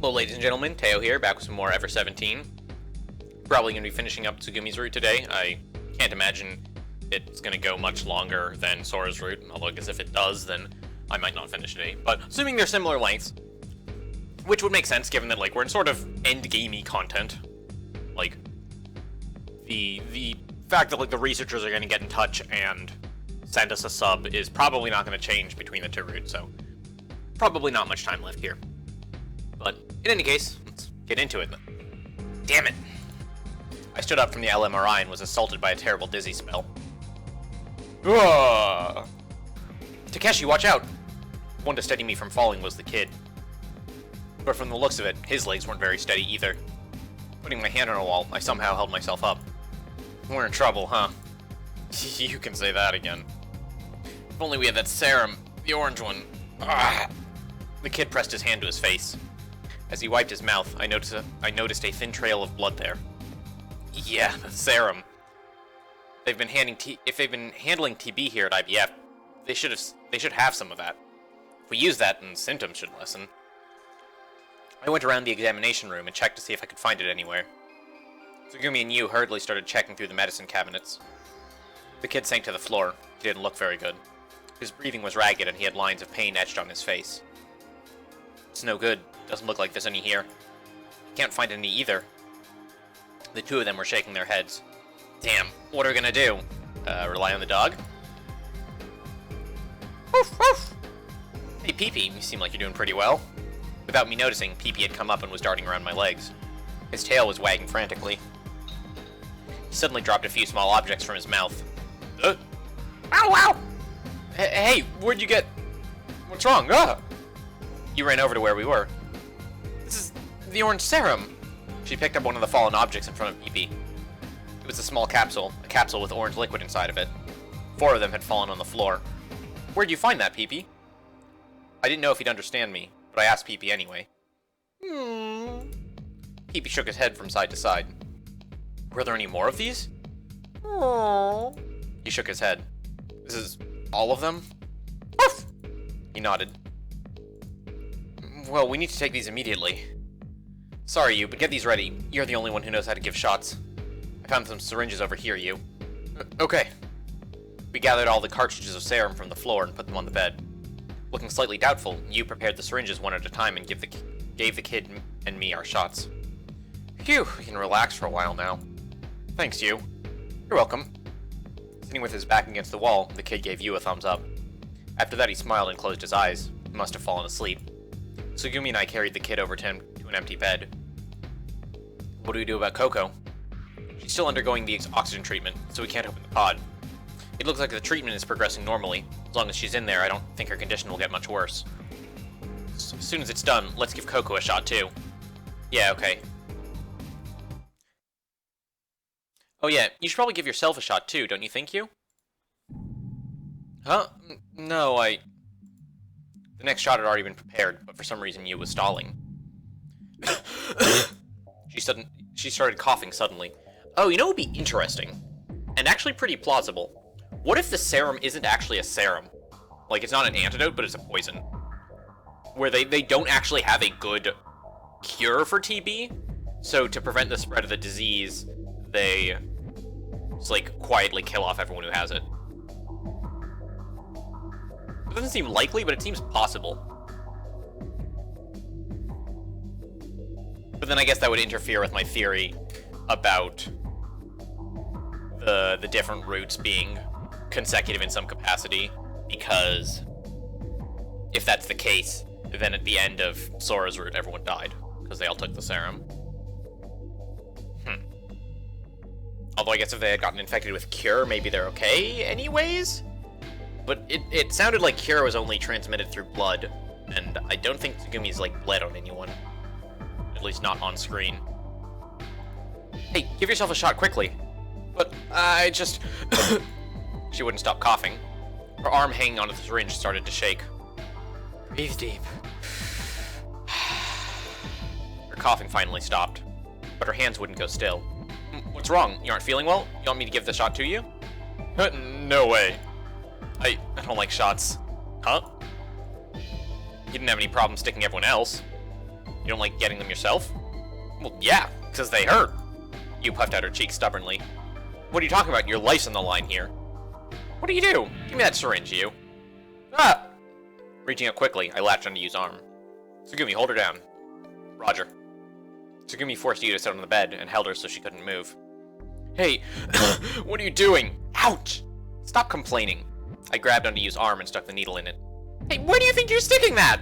Hello ladies and gentlemen, Teo here, back with some more Ever17. Probably going to be finishing up Tsugumi's route today. I can't imagine it's going to go much longer than Sora's route, although I guess if it does, then I might not finish today. But assuming they're similar lengths, which would make sense given that, like, we're in sort of end-gamey content. Like, the fact that, like, the researchers are going to get in touch and send us a sub is probably not going to change between the two routes, so probably not much time left here. But in any case, let's get into it. Damn it! I stood up from the LMRI and was assaulted by a terrible dizzy spell. Ugh. Takeshi, watch out! One to steady me from falling was the kid. But from the looks of it, his legs weren't very steady either. Putting my hand on a wall, I somehow held myself up. We're in trouble, huh? You can say that again. If only we had that serum, the orange one. Ah. The kid pressed his hand to his face. As he wiped his mouth, I noticed a thin trail of blood there. Yeah, the serum. If they've been handling TB here at IBF, they should have some of that. If we use that, then symptoms should lessen. I went around the examination room and checked to see if I could find it anywhere. Tsugumi and Yu hurriedly started checking through the medicine cabinets. The kid sank to the floor. He didn't look very good. His breathing was ragged and he had lines of pain etched on his face. It's no good. Doesn't look like there's any here. Can't find any either. The two of them were shaking their heads. Damn, what are we gonna do? Rely on the dog? Woof, woof! Hey, Pee-Pee, you seem like you're doing pretty well. Without me noticing, Pee-Pee had come up and was darting around my legs. His tail was wagging frantically. He suddenly dropped a few small objects from his mouth. Ow, ow! Hey, where'd you get... What's wrong? Ah! You ran over to where we were. This is the orange serum. She picked up one of the fallen objects in front of Pee-Pee. It was a small capsule, a capsule with orange liquid inside of it. 4 of them had fallen on the floor. Where'd you find that, Pee-Pee? I didn't know if he'd understand me, but I asked Pee-Pee anyway. Pee-Pee shook his head from side to side. Were there any more of these? Aww. He shook his head. This is all of them? Oof! He nodded. Well, we need to take these immediately. Sorry, Yu, but get these ready. You're the only one who knows how to give shots. I found some syringes over here, Yu. Okay. We gathered all the cartridges of serum from the floor and put them on the bed. Looking slightly doubtful, Yu prepared the syringes one at a time and gave the kid and me our shots. Phew, we can relax for a while now. Thanks, Yu. You're welcome. Sitting with his back against the wall, the kid gave Yu a thumbs up. After that, he smiled and closed his eyes. He must have fallen asleep. Tsugumi and I carried the kid over to an empty bed. What do we do about Coco? She's still undergoing the oxygen treatment, so we can't open the pod. It looks like the treatment is progressing normally. As long as she's in there, I don't think her condition will get much worse. As soon as it's done, let's give Coco a shot too. Yeah, okay. Oh yeah, you should probably give yourself a shot too, don't you think, Yu? Huh? No, The next shot had already been prepared, but for some reason Yu was stalling. She started coughing suddenly. Oh, you know what would be interesting? And actually pretty plausible. What if the serum isn't actually a serum? Like, it's not an antidote, but it's a poison. Where they don't actually have a good cure for TB, so to prevent the spread of the disease, they just, like, quietly kill off everyone who has it. It doesn't seem likely, but it seems possible. But then I guess that would interfere with my theory about the different routes being consecutive in some capacity, because if that's the case, then at the end of Sora's route, everyone died, because they all took the serum. Although I guess if they had gotten infected with Cure, maybe they're okay anyways? But it sounded like Cure was only transmitted through blood, and I don't think Tsugumi's, like, bled on anyone. At least not on screen. Hey, give yourself a shot quickly. But I just... She wouldn't stop coughing. Her arm hanging onto the syringe started to shake. Breathe deep. Her coughing finally stopped, but her hands wouldn't go still. What's wrong? You aren't feeling well? You want me to give the shot to you? No way. I don't like shots. Huh? You didn't have any problem sticking everyone else. don't like getting them yourself? Well, yeah, because they hurt. You puffed out her cheek stubbornly. What are you talking about? Your life's on the line here. What do you do? Give me that syringe, you. Ah! Reaching out quickly, I latched onto Yu's arm. Tsugumi, hold her down. Roger. Tsugumi forced Yu to sit on the bed and held her so she couldn't move. Hey, what are you doing? Ouch! Stop complaining. I grabbed onto Yu's arm and stuck the needle in it. Hey, where do you think you're sticking that?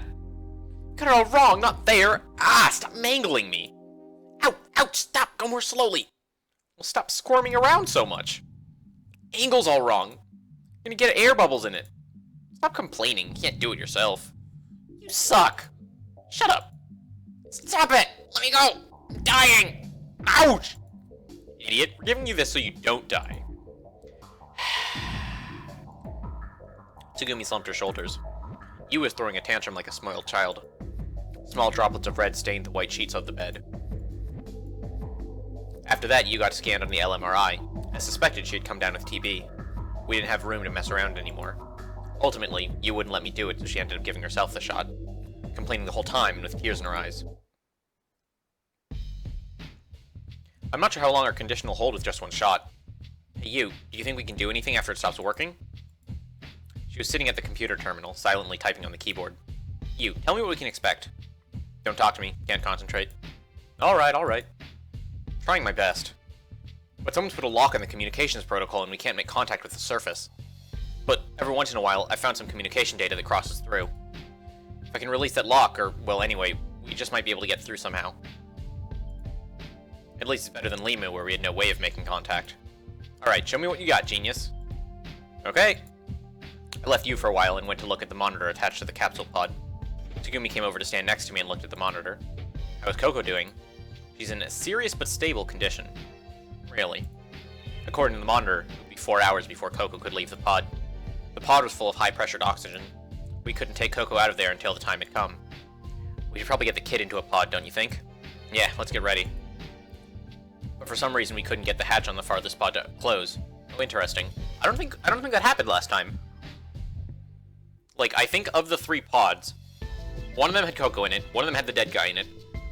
Got it all wrong, not there. Ah, stop mangling me. Ouch, ouch, stop, go more slowly. Well, stop squirming around so much. Angle's all wrong. You're gonna get air bubbles in it. Stop complaining, you can't do it yourself. You suck. Shut up. Stop it, let me go. I'm dying. Ouch. Idiot, we're giving you this so you don't die. Tsugumi slumped her shoulders. Yu was throwing a tantrum like a spoiled child. Small droplets of red stained the white sheets of the bed. After that, Yu got scanned on the LMRI. I suspected she had come down with TB. We didn't have room to mess around anymore. Ultimately, Yu wouldn't let me do it, so she ended up giving herself the shot, complaining the whole time and with tears in her eyes. I'm not sure how long our condition will hold with just one shot. Hey Yu, do you think we can do anything after it stops working? She was sitting at the computer terminal, silently typing on the keyboard. Yu, tell me what we can expect. Don't talk to me, can't concentrate. Alright. Trying my best. But someone's put a lock on the communications protocol and we can't make contact with the surface. But every once in a while, I found some communication data that crosses through. If I can release that lock, or, well, anyway, we just might be able to get through somehow. At least it's better than Limu, where we had no way of making contact. Alright, show me what you got, genius. Okay. I left Yu for a while and went to look at the monitor attached to the capsule pod. Tsugumi came over to stand next to me and looked at the monitor. How is Coco doing? She's in a serious but stable condition. Really. According to the monitor, it would be 4 hours before Coco could leave the pod. The pod was full of high-pressured oxygen. We couldn't take Coco out of there until the time had come. We should probably get the kid into a pod, don't you think? Yeah, let's get ready. But for some reason we couldn't get the hatch on the farthest pod to close. Oh, interesting. I don't think that happened last time. Like, I think of the 3 pods, one of them had Coco in it, one of them had the dead guy in it,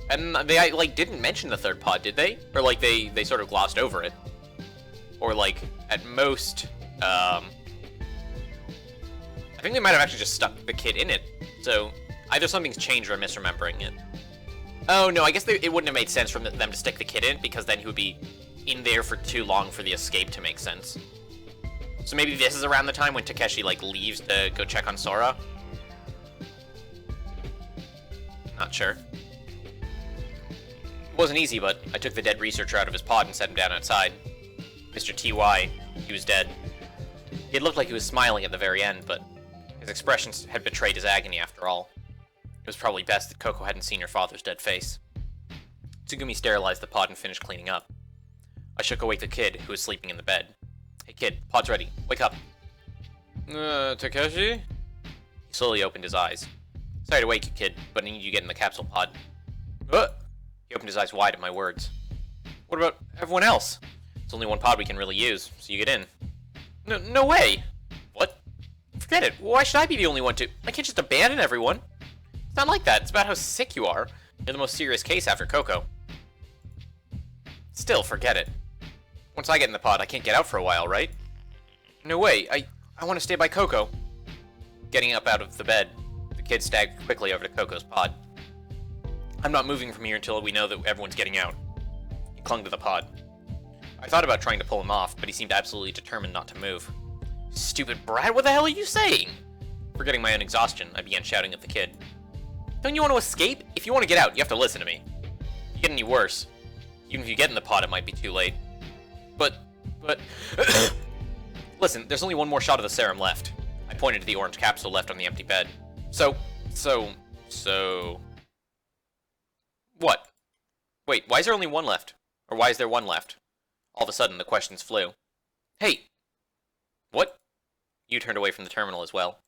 and they, like, didn't mention the 3rd pod, did they? Or, like, they sort of glossed over it. Or, like, at most, I think they might have actually just stuck the kid in it. So, either something's changed or I'm misremembering it. Oh, no, I guess it wouldn't have made sense for them to stick the kid in, because then he would be in there for too long for the escape to make sense. So maybe this is around the time when Takeshi, like, leaves to go check on Sora? Not sure. It wasn't easy, but I took the dead researcher out of his pod and set him down outside. Mr. T.Y., he was dead. He had looked like he was smiling at the very end, but his expressions had betrayed his agony after all. It was probably best that Coco hadn't seen her father's dead face. Tsugumi sterilized the pod and finished cleaning up. I shook awake the kid, who was sleeping in the bed. Hey kid, pod's ready. Wake up. Takeshi? He slowly opened his eyes. Sorry to wake you, kid, but I need you to get in the capsule pod. What? He opened his eyes wide at my words. What about everyone else? It's only one pod we can really use, so you get in. No way! What? Forget it. Why should I be the only one to... I can't just abandon everyone. It's not like that. It's about how sick you are. You're the most serious case after Coco. Still, forget it. Once I get in the pod, I can't get out for a while, right? No way. I want to stay by Coco. Getting up out of the bed, the kid staggered quickly over to Coco's pod. I'm not moving from here until we know that everyone's getting out. He clung to the pod. I thought about trying to pull him off, but he seemed absolutely determined not to move. Stupid brat, what the hell are you saying? Forgetting my own exhaustion, I began shouting at the kid. Don't you want to escape? If you want to get out, you have to listen to me. If you get any worse, even if you get in the pod, it might be too late. But... Listen, there's only one more shot of the serum left. I pointed to the orange capsule left on the empty bed. So... What? Wait, why is there only one left? Or why is there one left? All of a sudden, the questions flew. Hey! What? You turned away from the terminal as well.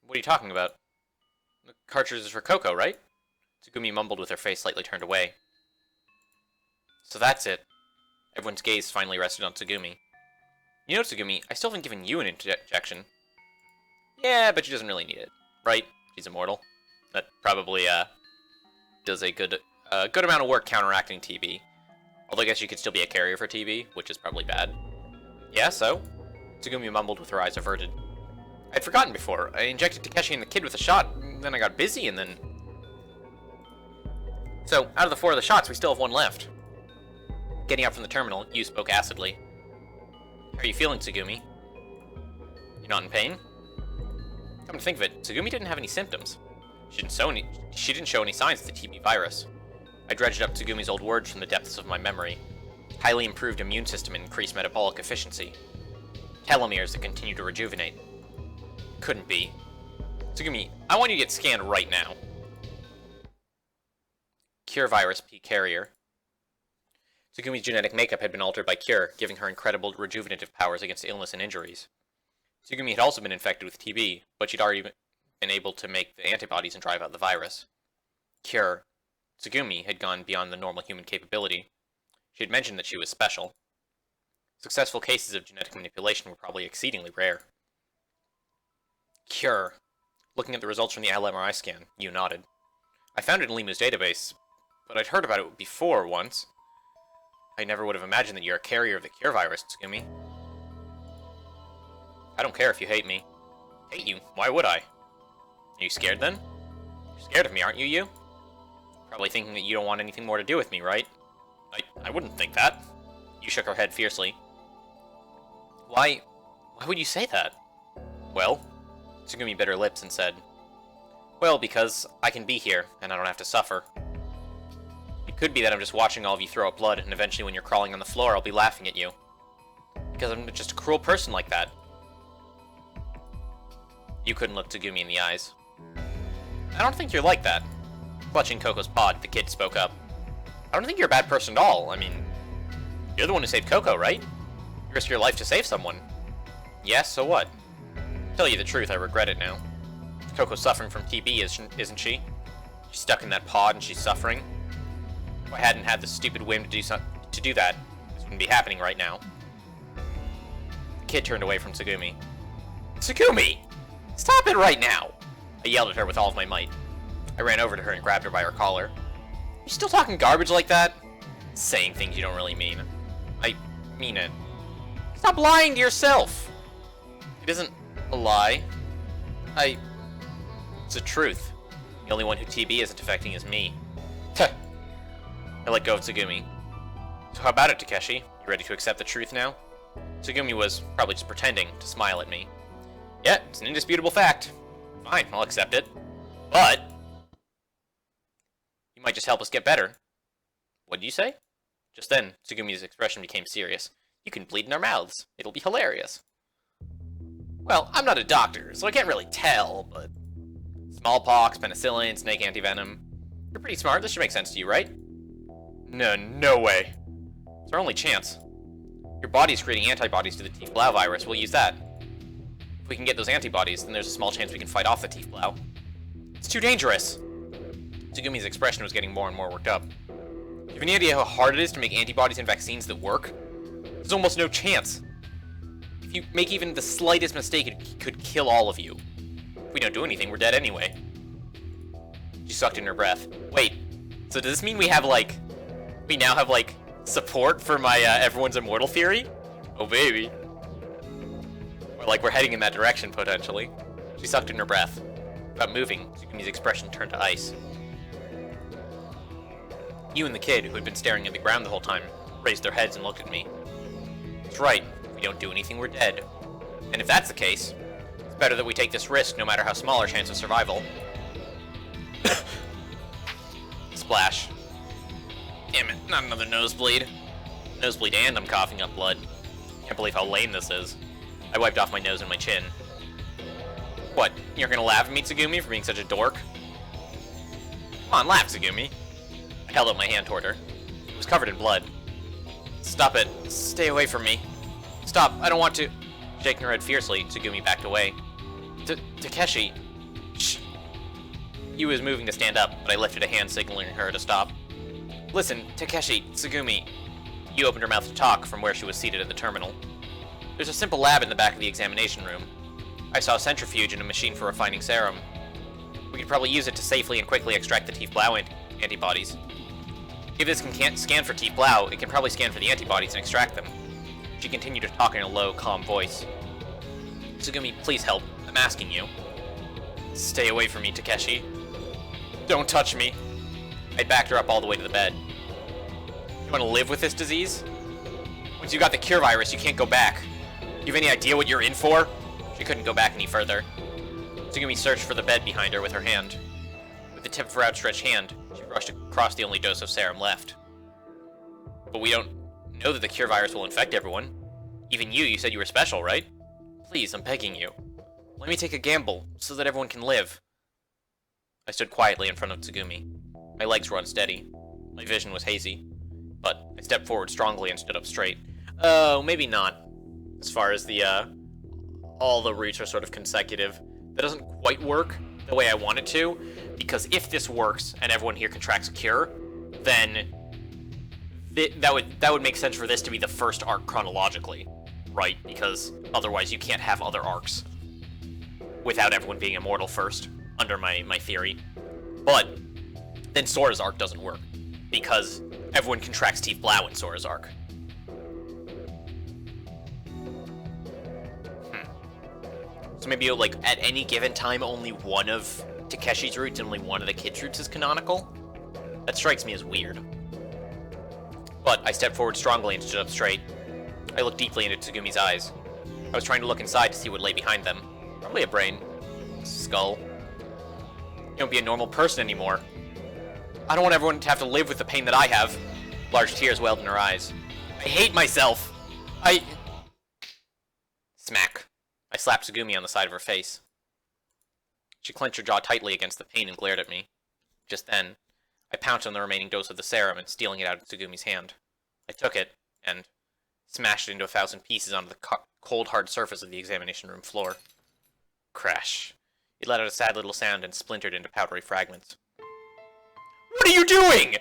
What are you talking about? The cartridge is for Coco, right? Tsugumi mumbled with her face slightly turned away. So that's it. Everyone's gaze finally rested on Tsugumi. You know, Tsugumi, I still haven't given you an injection. Yeah, but she doesn't really need it, right? She's immortal. That probably does a good amount of work counteracting TB. Although I guess you could still be a carrier for TB, which is probably bad. Yeah, so? Tsugumi mumbled with her eyes averted. I'd forgotten before. I injected Takeshi and the kid with a shot, then I got busy, and then... So, out of the 4 of the shots, we still have 1 left. Getting up from the terminal, Yu spoke acidly. How are you feeling, Tsugumi? You're not in pain? Come to think of it, Tsugumi didn't have any symptoms. She didn't show any signs of the TB virus. I dredged up Tsugumi's old words from the depths of my memory. Highly improved immune system and increased metabolic efficiency. Telomeres that continue to rejuvenate. Couldn't be. Tsugumi, I want you to get scanned right now. Cure virus P carrier. Tsugumi's genetic makeup had been altered by Cure, giving her incredible rejuvenative powers against illness and injuries. Tsugumi had also been infected with TB, but she'd already been able to make the antibodies and drive out the virus. Cure. Tsugumi had gone beyond the normal human capability. She had mentioned that she was special. Successful cases of genetic manipulation were probably exceedingly rare. Cure. Looking at the results from the LMRI scan, Yu nodded. I found it in Limu's database, but I'd heard about it before once. I never would have imagined that you're a carrier of the Cure virus, Tsugumi. I don't care if you hate me. Hate you? Why would I? Are you scared then? You're scared of me, aren't you, Yu? Probably thinking that you don't want anything more to do with me, right? I wouldn't think that. Yu shook her head fiercely. Why would you say that? Well, Tsugumi bit her lips and said, well, because I can be here, and I don't have to suffer. It could be that I'm just watching all of you throw up blood, and eventually when you're crawling on the floor, I'll be laughing at you. Because I'm just a cruel person like that. You couldn't look Tsugumi in the eyes. I don't think you're like that. Clutching Coco's pod, the kid spoke up. I don't think you're a bad person at all. I mean, you're the one who saved Coco, right? You risked your life to save someone. Yes, so what? To tell you the truth, I regret it now. Coco's suffering from TB, isn't she? She's stuck in that pod and she's suffering. If I hadn't had the stupid whim to do that, this wouldn't be happening right now. The kid turned away from Tsugumi. Tsugumi! Stop it right now! I yelled at her with all of my might. I ran over to her and grabbed her by her collar. You still talking garbage like that? Saying things you don't really mean. I mean it. Stop lying to yourself! It isn't a lie. It's the truth. The only one who TB isn't affecting is me. I let go of Tsugumi. So how about it, Takeshi? You ready to accept the truth now? Tsugumi was probably just pretending to smile at me. Yeah, it's an indisputable fact. Fine, I'll accept it. But you might just help us get better. What did you say? Just then, Tsugumi's expression became serious. You can bleed in our mouths. It'll be hilarious. Well, I'm not a doctor, so I can't really tell, but... Smallpox, penicillin, snake antivenom. You're pretty smart, this should make sense to you, right? No way. It's our only chance. Your body's creating antibodies to the Tiefblau virus, we'll use that. If we can get those antibodies, then there's a small chance we can fight off the Tiefblau. It's too dangerous! Tsugumi's expression was getting more and more worked up. Do you have any idea how hard it is to make antibodies and vaccines that work? There's almost no chance. If you make even the slightest mistake, it could kill all of you. If we don't do anything, we're dead anyway. She sucked in her breath. Wait, so does this mean we now have, support for my, everyone's immortal theory? Oh, baby. Or, we're heading in that direction, potentially. She sucked in her breath. Without moving, Tsugumi's expression turned to ice. You and the kid, who had been staring at the ground the whole time, raised their heads and looked at me. That's right. If we don't do anything, we're dead. And if that's the case, it's better that we take this risk no matter how small our chance of survival. Splash. Damn it, not another nosebleed. Nosebleed and I'm coughing up blood. Can't believe how lame this is. I wiped off my nose and my chin. What, you're gonna laugh at me, Tsugumi, for being such a dork? Come on, laugh, Tsugumi. I held out my hand toward her. It was covered in blood. Stop it. Stay away from me. Stop, I don't want to. Shaking her head fiercely, Tsugumi backed away. Takeshi. Shh. Yu was moving to stand up, but I lifted a hand signaling her to stop. Listen, Takeshi, Tsugumi. Yu opened her mouth to talk from where she was seated at the terminal. There's a simple lab in the back of the examination room. I saw a centrifuge and a machine for refining serum. We We could probably use it to safely and quickly extract the Teeth Blau antibodies. If this can scan for Teeth Blau, it can probably scan for the antibodies and extract them. She continued to talk in a low, calm voice. Tsugumi, please help. I'm asking you. Stay away from me, Takeshi. Don't touch me. I backed her up all the way to the bed. You want to live with this disease? Once you got the cure virus, you can't go back. You have any idea what you're in for? She couldn't go back any further. Tsugumi searched for the bed behind her with her hand. With the tip of her outstretched hand, she brushed across the only dose of serum left. But we don't know that the cure virus will infect everyone. Even you said you were special, right? Please, I'm begging you. Let me take a gamble, so that everyone can live. I stood quietly in front of Tsugumi. My legs were unsteady. My vision was hazy. But I stepped forward strongly and stood up straight. Oh, maybe not. As far as the, all the routes are sort of consecutive. That doesn't quite work the way I want it to, because if this works and everyone here contracts a cure, then that would make sense for this to be the first arc chronologically, right? Because otherwise you can't have other arcs without everyone being immortal first, under my theory. But then Sora's arc doesn't work, because everyone contracts Teeth Blau in Sora's arc. So maybe, like, at any given time, only one of Takeshi's roots and only one of the kids' roots is canonical? That strikes me as weird. But I stepped forward strongly and stood up straight. I looked deeply into Tsugumi's eyes. I was trying to look inside to see what lay behind them. Probably a brain. Skull. You don't be a normal person anymore. I don't want everyone to have to live with the pain that I have. Large tears welled in her eyes. I hate myself! Smack. I slapped Tsugumi on the side of her face. She clenched her jaw tightly against the pain and glared at me. Just then, I pounced on the remaining dose of the serum and stealing it out of Tsugumi's hand. I took it, and smashed it into 1,000 pieces onto the cold, hard surface of the examination room floor. Crash. It let out a sad little sound and splintered into powdery fragments. What are you doing?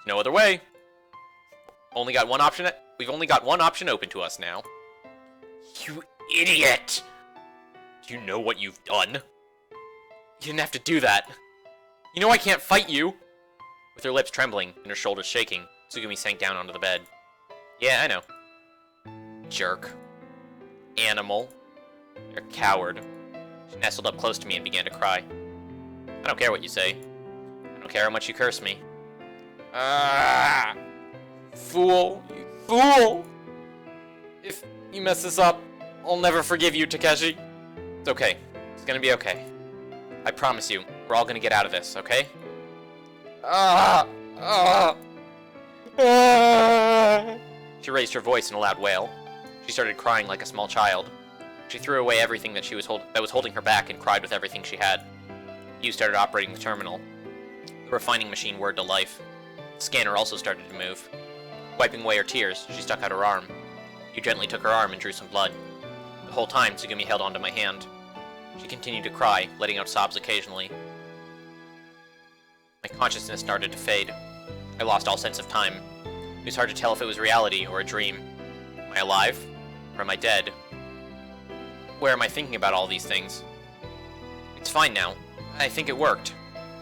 No other way. We've only got one option open to us now. You idiot! Do you know what you've done? You didn't have to do that. You know I can't fight you! With her lips trembling and her shoulders shaking, Tsugumi sank down onto the bed. Yeah, I know. Jerk. Animal. You're a coward. She nestled up close to me and began to cry. I don't care what you say. I don't care how much you curse me. Ah! Fool! You fool! If you mess this up, I'll never forgive you, Takeshi. It's okay. It's gonna be okay. I promise you, we're all gonna get out of this, okay? She raised her voice in a loud wail. She started crying like a small child. She threw away everything that was holding her back and cried with everything she had. You started operating the terminal. The refining machine whirred to life. The scanner also started to move. Wiping away her tears, she stuck out her arm. You gently took her arm and drew some blood. The whole time, Tsugumi held onto my hand. She continued to cry, letting out sobs occasionally. My consciousness started to fade. I lost all sense of time. It was hard to tell if it was reality or a dream. Am I alive? Or am I dead? Where am I thinking about all these things? It's fine now. I think it worked.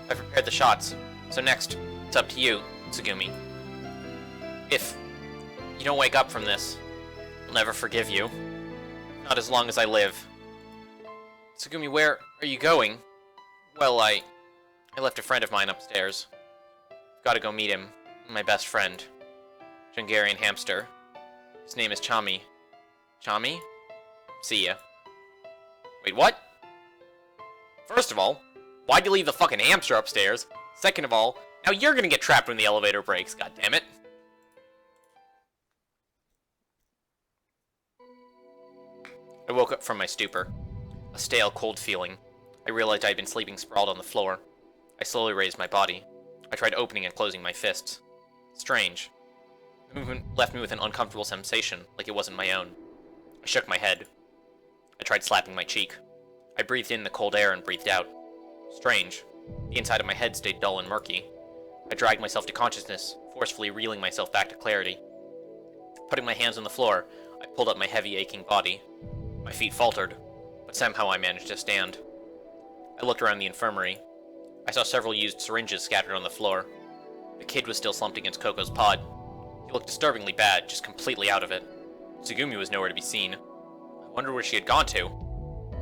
I prepared the shots. So next, it's up to you, Tsugumi. If you don't wake up from this, I'll never forgive you. Not as long as I live. Tsugumi, where are you going? Well, I left a friend of mine upstairs. Gotta go meet him. My best friend. Hungarian hamster. His name is Chami. Chami? See ya. Wait, what? First of all, why'd you leave the fucking hamster upstairs? Second of all, now you're gonna get trapped when the elevator breaks, goddammit. I woke up from my stupor. A stale, cold feeling. I realized I had been sleeping sprawled on the floor. I slowly raised my body. I tried opening and closing my fists. Strange. The movement left me with an uncomfortable sensation, like it wasn't my own. I shook my head. I tried slapping my cheek. I breathed in the cold air and breathed out. Strange. The inside of my head stayed dull and murky. I dragged myself to consciousness, forcefully reeling myself back to clarity. Putting my hands on the floor, I pulled up my heavy, aching body. My feet faltered, but somehow I managed to stand. I looked around the infirmary. I saw several used syringes scattered on the floor. The kid was still slumped against Coco's pod. He looked disturbingly bad, just completely out of it. Tsugumi was nowhere to be seen. I wondered where she had gone to.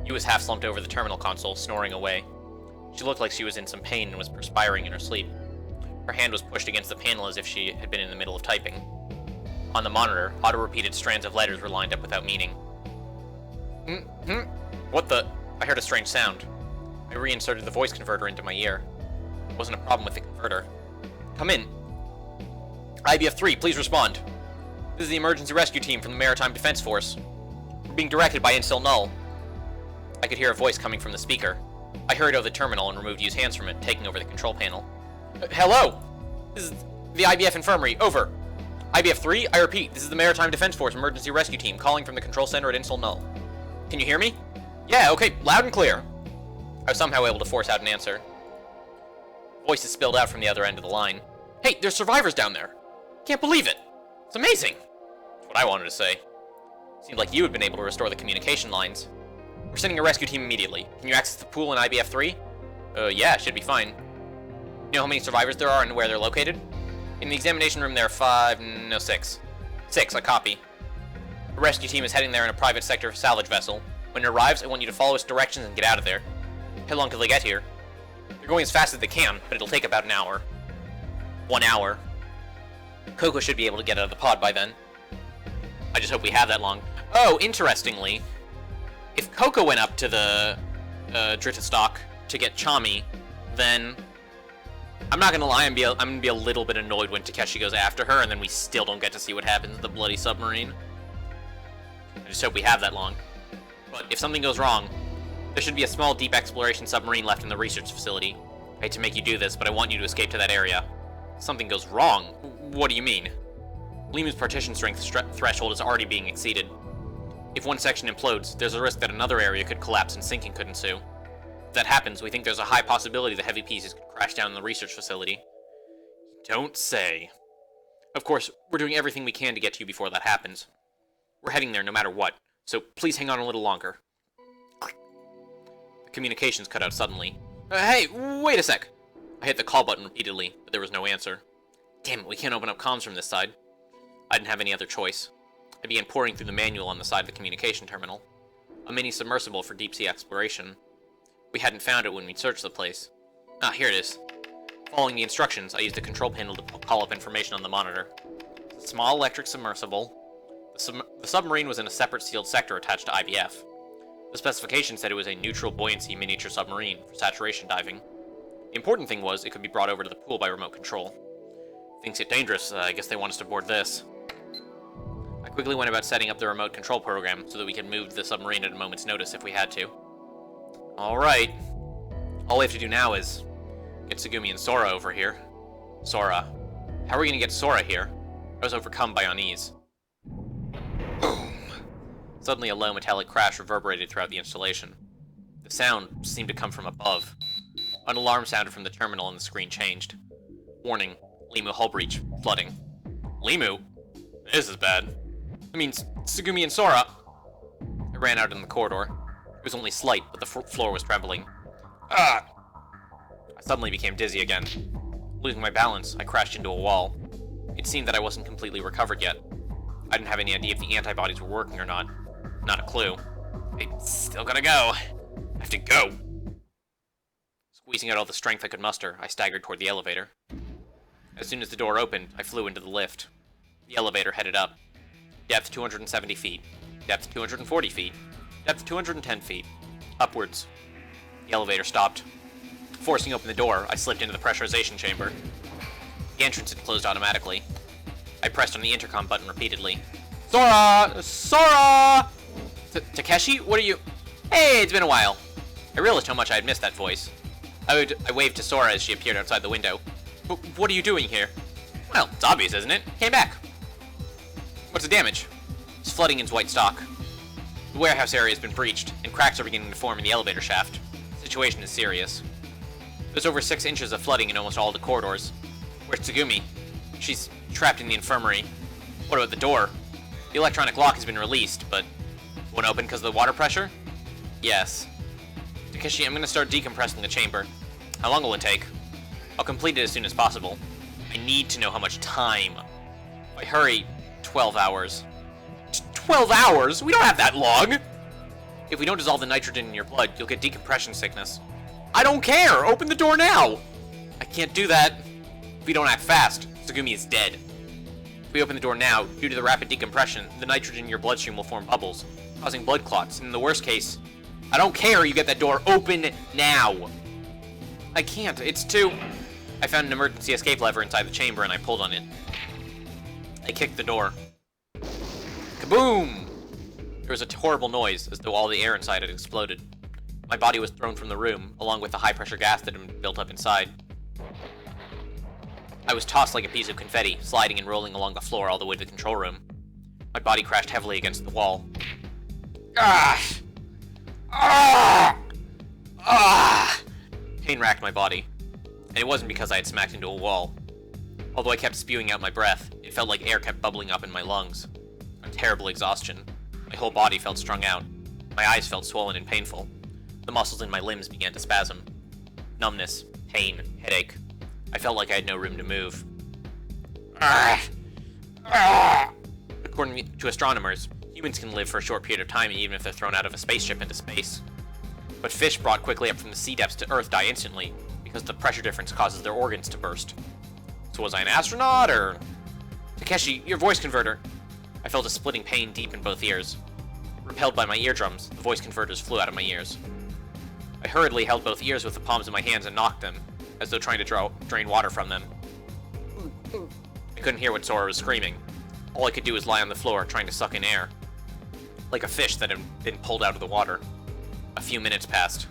Yu was half slumped over the terminal console, snoring away. She looked like she was in some pain and was perspiring in her sleep. Her hand was pushed against the panel as if she had been in the middle of typing. On the monitor, auto-repeated strands of letters were lined up without meaning. What the? I heard a strange sound. I reinserted the voice converter into my ear. There wasn't a problem with the converter. Come in. IBF-3, please respond. This is the emergency rescue team from the Maritime Defense Force. We're being directed by Incel Null. I could hear a voice coming from the speaker. I hurried over the terminal and removed Yu's hands from it, taking over the control panel. Hello! This is the IBF Infirmary. Over. IBF-3, I repeat, this is the Maritime Defense Force emergency rescue team calling from the control center at Incel Null. Can you hear me? Yeah, okay, loud and clear. I was somehow able to force out an answer. Voices spilled out from the other end of the line. Hey, there's survivors down there. Can't believe it. It's amazing. That's what I wanted to say. Seemed like you had been able to restore the communication lines. We're sending a rescue team immediately. Can you access the pool in IBF-3? Yeah, should be fine. You know how many survivors there are and where they're located? In the examination room there are 6. 6, I copy. The rescue team is heading there in a private sector salvage vessel. When it arrives, I want you to follow its directions and get out of there. How long till they get here? They're going as fast as they can, but it'll take about an hour. 1 hour. Coco should be able to get out of the pod by then. I just hope we have that long. Oh, interestingly, if Coco went up to the Drittastock to get Chami, then I'm not gonna lie, I'm gonna be a little bit annoyed when Takeshi goes after her, and then we still don't get to see what happens to the bloody submarine. I just hope we have that long. But if something goes wrong, there should be a small deep exploration submarine left in the research facility. I hate to make you do this, but I want you to escape to that area. Something goes wrong? What do you mean? Limu's partition strength threshold is already being exceeded. If one section implodes, there's a risk that another area could collapse and sinking could ensue. If that happens, we think there's a high possibility the heavy pieces could crash down in the research facility. Don't say. Of course, we're doing everything we can to get to you before that happens. We're heading there no matter what, so please hang on a little longer. The communications cut out suddenly. Hey, wait a sec! I hit the call button repeatedly, but there was no answer. Damn it, we can't open up comms from this side. I didn't have any other choice. I began poring through the manual on the side of the communication terminal. A mini-submersible for deep-sea exploration. We hadn't found it when we searched the place. Ah, here it is. Following the instructions, I used the control panel to call up information on the monitor. It's a small electric submersible. The submarine was in a separate sealed sector attached to IBF. The specification said it was a neutral buoyancy miniature submarine for saturation diving. The important thing was it could be brought over to the pool by remote control. Things get dangerous, I guess they want us to board this. I quickly went about setting up the remote control program so that we could move the submarine at a moment's notice if we had to. Alright. All we have to do now is get Tsugumi and Sora over here. Sora. How are we gonna get Sora here? I was overcome by unease. Boom! Suddenly a low metallic crash reverberated throughout the installation. The sound seemed to come from above. An alarm sounded from the terminal and the screen changed. Warning. Limu hull breach. Flooding. Limu? This is bad. That means Tsugumi and Sora. I ran out in the corridor. It was only slight, but the floor was trembling. Ah! I suddenly became dizzy again. Losing my balance, I crashed into a wall. It seemed that I wasn't completely recovered yet. I didn't have any idea if the antibodies were working or not. Not a clue. I still gotta go. I have to go. Squeezing out all the strength I could muster, I staggered toward the elevator. As soon as the door opened, I flew into the lift. The elevator headed up. Depth 270 feet. Depth 240 feet. Depth 210 feet. Upwards. The elevator stopped. Forcing open the door, I slipped into the pressurization chamber. The entrance had closed automatically. I pressed on the intercom button repeatedly. Sora! Sora! Takeshi? What are you... Hey, it's been a while. I realized how much I had missed that voice. I waved to Sora as she appeared outside the window. What are you doing here? Well, it's obvious, isn't it? Came back. What's the damage? It's flooding into white stock. The warehouse area has been breached, and cracks are beginning to form in the elevator shaft. The situation is serious. There's over 6 inches of flooding in almost all the corridors. Where's Tsugumi? She's trapped in the infirmary. What about the door? The electronic lock has been released, but won't open because of the water pressure? Yes. Takeshi, I'm gonna start decompressing the chamber. How long will it take? I'll complete it as soon as possible. I need to know how much time. If I hurry, 12 hours. 12 hours? We don't have that long! If we don't dissolve the nitrogen in your blood, you'll get decompression sickness. I don't care! Open the door now! I can't do that. If we don't act fast, Tsugumi is dead. If we open the door now, due to the rapid decompression, the nitrogen in your bloodstream will form bubbles, causing blood clots, and in the worst case, I don't care, you get that door open now! I can't, it's too... I found an emergency escape lever inside the chamber and I pulled on it. I kicked the door. Kaboom! There was a horrible noise, as though all the air inside had exploded. My body was thrown from the room, along with the high-pressure gas that had been built up inside. I was tossed like a piece of confetti, sliding and rolling along the floor all the way to the control room. My body crashed heavily against the wall. Ah! Ah! Ah! Pain racked my body, and it wasn't because I had smacked into a wall. Although I kept spewing out my breath, it felt like air kept bubbling up in my lungs. A terrible exhaustion. My whole body felt strung out. My eyes felt swollen and painful. The muscles in my limbs began to spasm. Numbness, pain, headache. I felt like I had no room to move. According to astronomers, humans can live for a short period of time even if they're thrown out of a spaceship into space. But fish brought quickly up from the sea depths to Earth die instantly, because the pressure difference causes their organs to burst. So was I an astronaut, or... Takeshi, your voice converter! I felt a splitting pain deep in both ears. Repelled by my eardrums, the voice converters flew out of my ears. I hurriedly held both ears with the palms of my hands and knocked them, as though trying to drain water from them. I couldn't hear what Sora was screaming. All I could do was lie on the floor, trying to suck in air. Like a fish that had been pulled out of the water. A few minutes passed.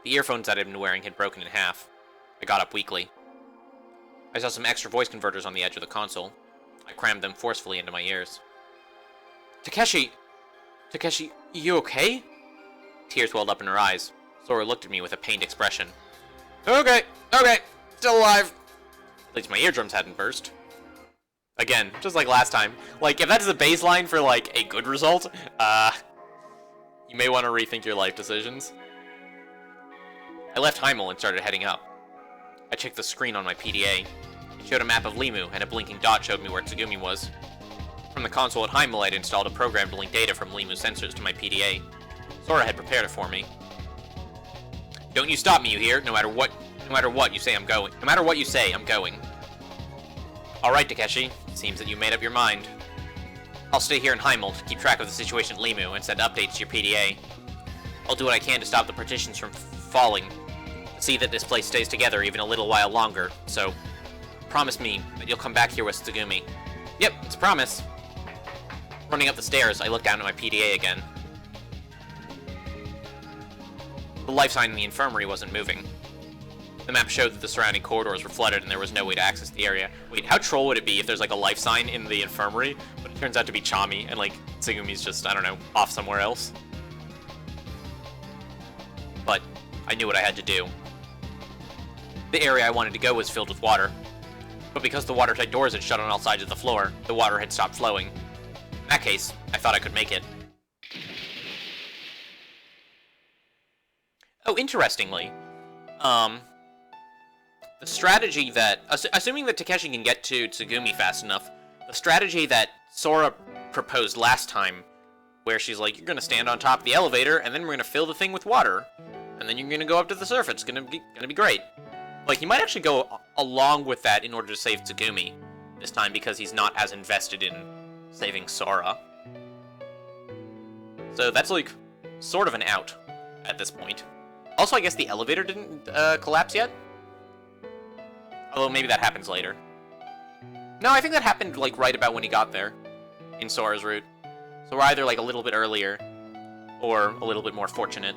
The earphones that I'd been wearing had broken in half. I got up weakly. I saw some extra voice converters on the edge of the console. I crammed them forcefully into my ears. Takeshi! Takeshi, you okay? Tears welled up in her eyes. Sora looked at me with a pained expression. Okay, still alive. At least my eardrums hadn't burst. Again, just like last time. Like, if that's the baseline for, like, a good result, you may want to rethink your life decisions. I left Heimel and started heading up. I checked the screen on my PDA. It showed a map of Limu, and a blinking dot showed me where Tsugumi was. From the console at Heimel, I'd installed a program to link data from Limu sensors to my PDA. Sora had prepared it for me. Don't you stop me, you hear? No matter what you say, I'm going. No matter what you say, I'm going. Alright, Takeshi. Seems that you made up your mind. I'll stay here in Heimel to keep track of the situation at Limu and send updates to your PDA. I'll do what I can to stop the partitions from falling. See that this place stays together even a little while longer, so promise me that you'll come back here with Tsugumi. Yep, it's a promise. Running up the stairs, I looked down at my PDA again. The life sign in the infirmary wasn't moving. The map showed that the surrounding corridors were flooded and there was no way to access the area. Wait, how troll would it be if there's like a life sign in the infirmary, but it turns out to be Chami, and like Tsugumi's just, I don't know, off somewhere else? But I knew what I had to do. The area I wanted to go was filled with water. But because the watertight doors had shut on all sides of the floor, the water had stopped flowing. In that case, I thought I could make it. Oh, interestingly, the strategy that, assuming that Takeshi can get to Tsugumi fast enough, the strategy that Sora proposed last time, where she's like, you're gonna stand on top of the elevator, and then we're gonna fill the thing with water, and then you're gonna go up to the surface, it's gonna be great. Like, he might actually go along with that in order to save Tsugumi, this time because he's not as invested in saving Sora. So that's, like, sort of an out at this point. Also, I guess the elevator didn't collapse yet? Although maybe that happens later. No, I think that happened, like, right about when he got there, in Sora's route. So we're either, like, a little bit earlier, or a little bit more fortunate.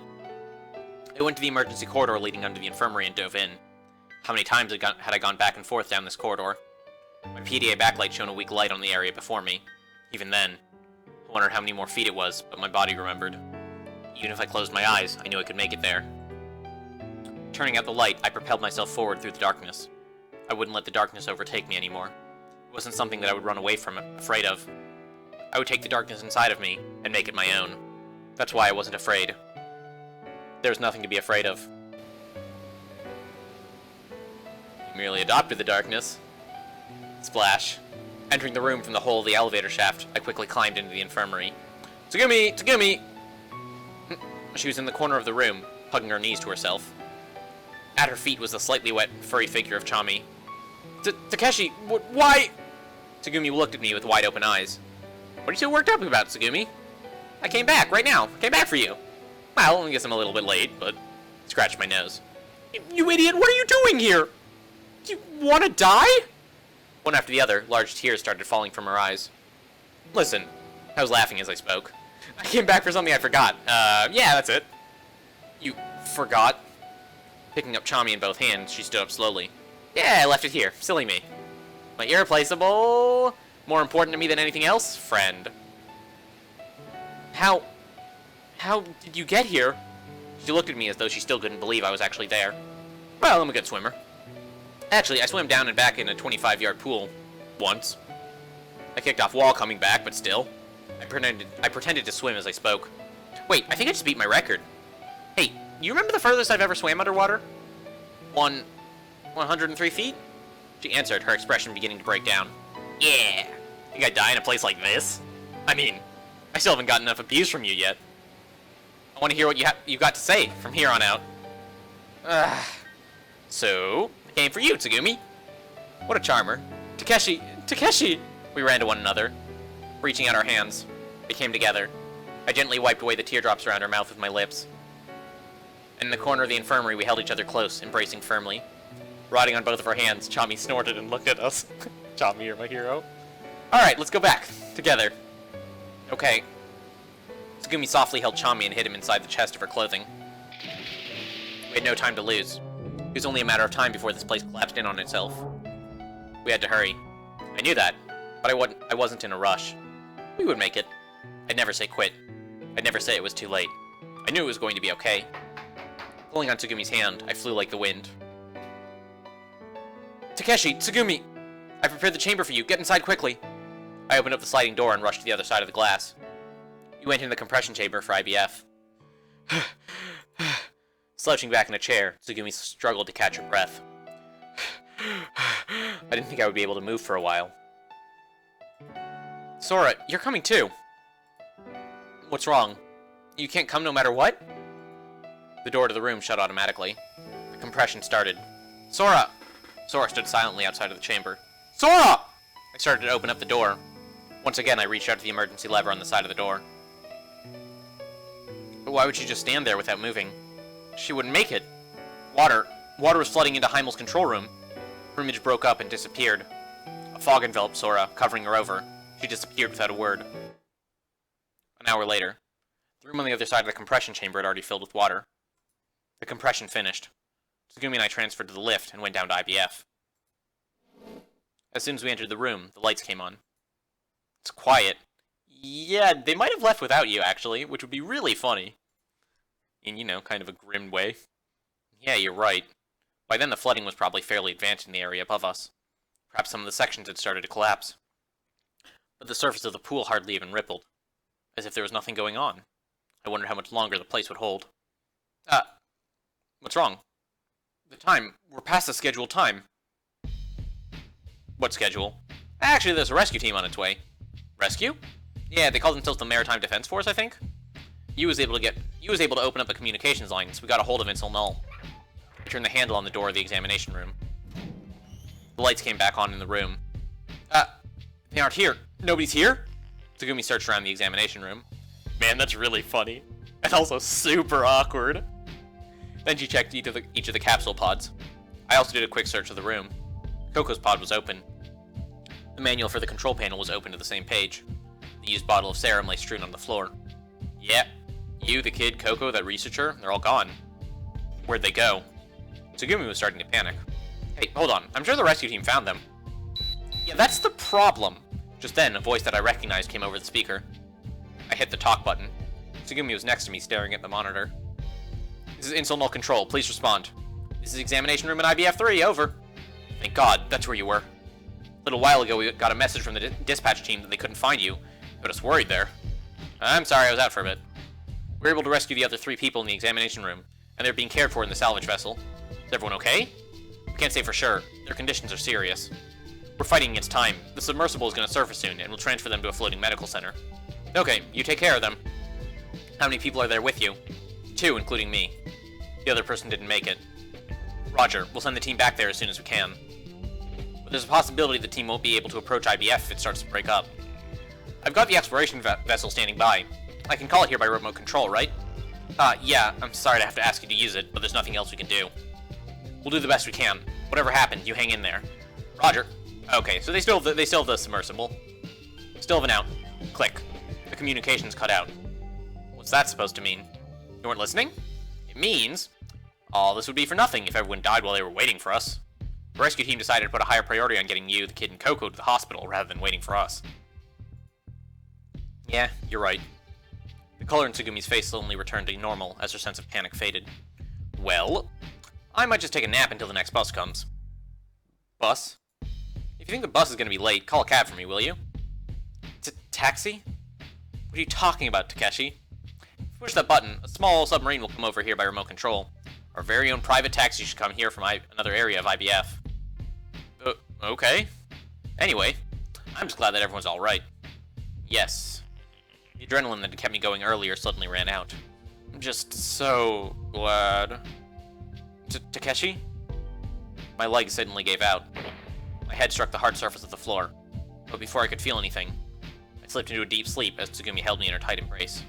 I went to the emergency corridor leading under the infirmary and dove in. How many times had I gone back and forth down this corridor? My PDA backlight shone a weak light on the area before me. Even then, I wondered how many more feet it was, but my body remembered. Even if I closed my eyes, I knew I could make it there. Turning out the light, I propelled myself forward through the darkness. I wouldn't let the darkness overtake me anymore. It wasn't something that I would run away from, afraid of. I would take the darkness inside of me and make it my own. That's why I wasn't afraid. There was nothing to be afraid of. Merely adopted the darkness. Splash. Entering the room from the hole of the elevator shaft, I quickly climbed into the infirmary. Tsugumi! Tsugumi! She was in the corner of the room, hugging her knees to herself. At her feet was the slightly wet, furry figure of Chami. Takeshi, why? Tsugumi looked at me with wide open eyes. What are you so worked up about, Tsugumi? I came back, right now. I came back for you. Well, I guess I'm a little bit late, but... Scratched my nose. You idiot, what are you doing here? Do you want to die? One after the other, large tears started falling from her eyes. Listen, I was laughing as I spoke. I came back for something I forgot. Yeah, that's it. You forgot? Picking up Chami in both hands, she stood up slowly. Yeah, I left it here. Silly me. My irreplaceable, more important to me than anything else, friend. How did you get here? She looked at me as though she still couldn't believe I was actually there. Well, I'm a good swimmer. Actually, I swam down and back in a 25-yard pool. Once. I kicked off while coming back, but still. I pretended to swim as I spoke. Wait, I think I just beat my record. Hey, you remember the furthest I've ever swam underwater? 103 feet? She answered, her expression beginning to break down. Yeah. Think I'd die in a place like this? I mean, I still haven't gotten enough abuse from you yet. I want to hear what you got to say from here on out. So, I came for you, Tsugumi. What a charmer. Takeshi! Takeshi! We ran to one another, reaching out our hands. They came together. I gently wiped away the teardrops around her mouth with my lips. In the corner of the infirmary, we held each other close, embracing firmly. Rotting on both of our hands, Chami snorted and looked at us. Chami, you're my hero. Alright, let's go back. Together. Okay. Tsugumi softly held Chami and hid him inside the chest of her clothing. We had no time to lose. It was only a matter of time before this place collapsed in on itself. We had to hurry. I knew that, but I wasn't in a rush. We would make it. I'd never say quit. I'd never say it was too late. I knew it was going to be okay. Pulling on Tsugumi's hand, I flew like the wind. Takeshi! Tsugumi! I prepared the chamber for you. Get inside quickly. I opened up the sliding door and rushed to the other side of the glass. You went in the compression chamber for IBF. Slouching back in a chair, Tsugumi struggled to catch her breath. I didn't think I would be able to move for a while. Sora, you're coming too. What's wrong? You can't come no matter what? The door to the room shut automatically. The compression started. Sora! Sora stood silently outside of the chamber. Sora! I started to open up the door. Once again, I reached out to the emergency lever on the side of the door. But why would she just stand there without moving? She wouldn't make it. Water was flooding into Heimel's control room. Her image broke up and disappeared. A fog enveloped Sora, covering her over. She disappeared without a word. An hour later, the room on the other side of the compression chamber had already filled with water. The compression finished. Tsugumi and I transferred to the lift and went down to IBF. As soon as we entered the room, the lights came on. It's quiet. Yeah, they might have left without you, actually, which would be really funny. In, kind of a grim way. Yeah, you're right. By then the flooding was probably fairly advanced in the area above us. Perhaps some of the sections had started to collapse. But the surface of the pool hardly even rippled. As if there was nothing going on. I wondered how much longer the place would hold. What's wrong? The time. We're past the scheduled time. What schedule? Actually, there's a rescue team on its way. Rescue? Yeah, they call themselves the Maritime Defense Force, I think. You was able to open up the communications line, so we got a hold of Insel Null. I turned the handle on the door of the examination room. The lights came back on in the room. They aren't here. Nobody's here? Tsugumi searched around the examination room. Man, that's really funny. And also super awkward. Then she checked each of the capsule pods. I also did a quick search of the room. Coco's pod was open. The manual for the control panel was open to the same page. The used bottle of serum lay strewn on the floor. Yep. You, the kid, Coco, that researcher, they're all gone. Where'd they go? Tsugumi was starting to panic. Hey, hold on. I'm sure the rescue team found them. Yeah, that's the problem. Just then, a voice that I recognized came over the speaker. I hit the talk button. Tsugumi was next to me, staring at the monitor. This is Insel Null Control. Please respond. This is examination room in IBF-3. Over. Thank God. That's where you were. A little while ago, we got a message from the dispatch team that they couldn't find you. Got us worried there. I'm sorry, I was out for a bit. We were able to rescue the other 3 people in the examination room, and they're being cared for in the salvage vessel. Is everyone okay? We can't say for sure. Their conditions are serious. We're fighting against time. The submersible is going to surface soon, and we'll transfer them to a floating medical center. Okay, you take care of them. How many people are there with you? 2, including me. The other person didn't make it. Roger, we'll send the team back there as soon as we can. But there's a possibility the team won't be able to approach IBF if it starts to break up. I've got the exploration vessel standing by. I can call it here by remote control, right? Yeah, I'm sorry to have to ask you to use it, but there's nothing else we can do. We'll do the best we can. Whatever happens, you hang in there. Roger. Okay, so they still have the submersible. Still have an out. Click. The communications cut out. What's that supposed to mean? You weren't listening? It means all this would be for nothing if everyone died while they were waiting for us. The rescue team decided to put a higher priority on getting you, the kid, and Coco to the hospital rather than waiting for us. Yeah, you're right. The color in Tsugumi's face suddenly returned to normal as her sense of panic faded. Well, I might just take a nap until the next bus comes. Bus? If you think the bus is going to be late, call a cab for me, will you? Taxi? What are you talking about, Takeshi? If you push that button, a small submarine will come over here by remote control. Our very own private taxi should come here from another area of IBF. Okay. Anyway, I'm just glad that everyone's alright. Yes. The adrenaline that had kept me going earlier suddenly ran out. I'm just so glad. Takeshi? My legs suddenly gave out. My head struck the hard surface of the floor. But before I could feel anything, I slipped into a deep sleep as Tsugumi held me in her tight embrace.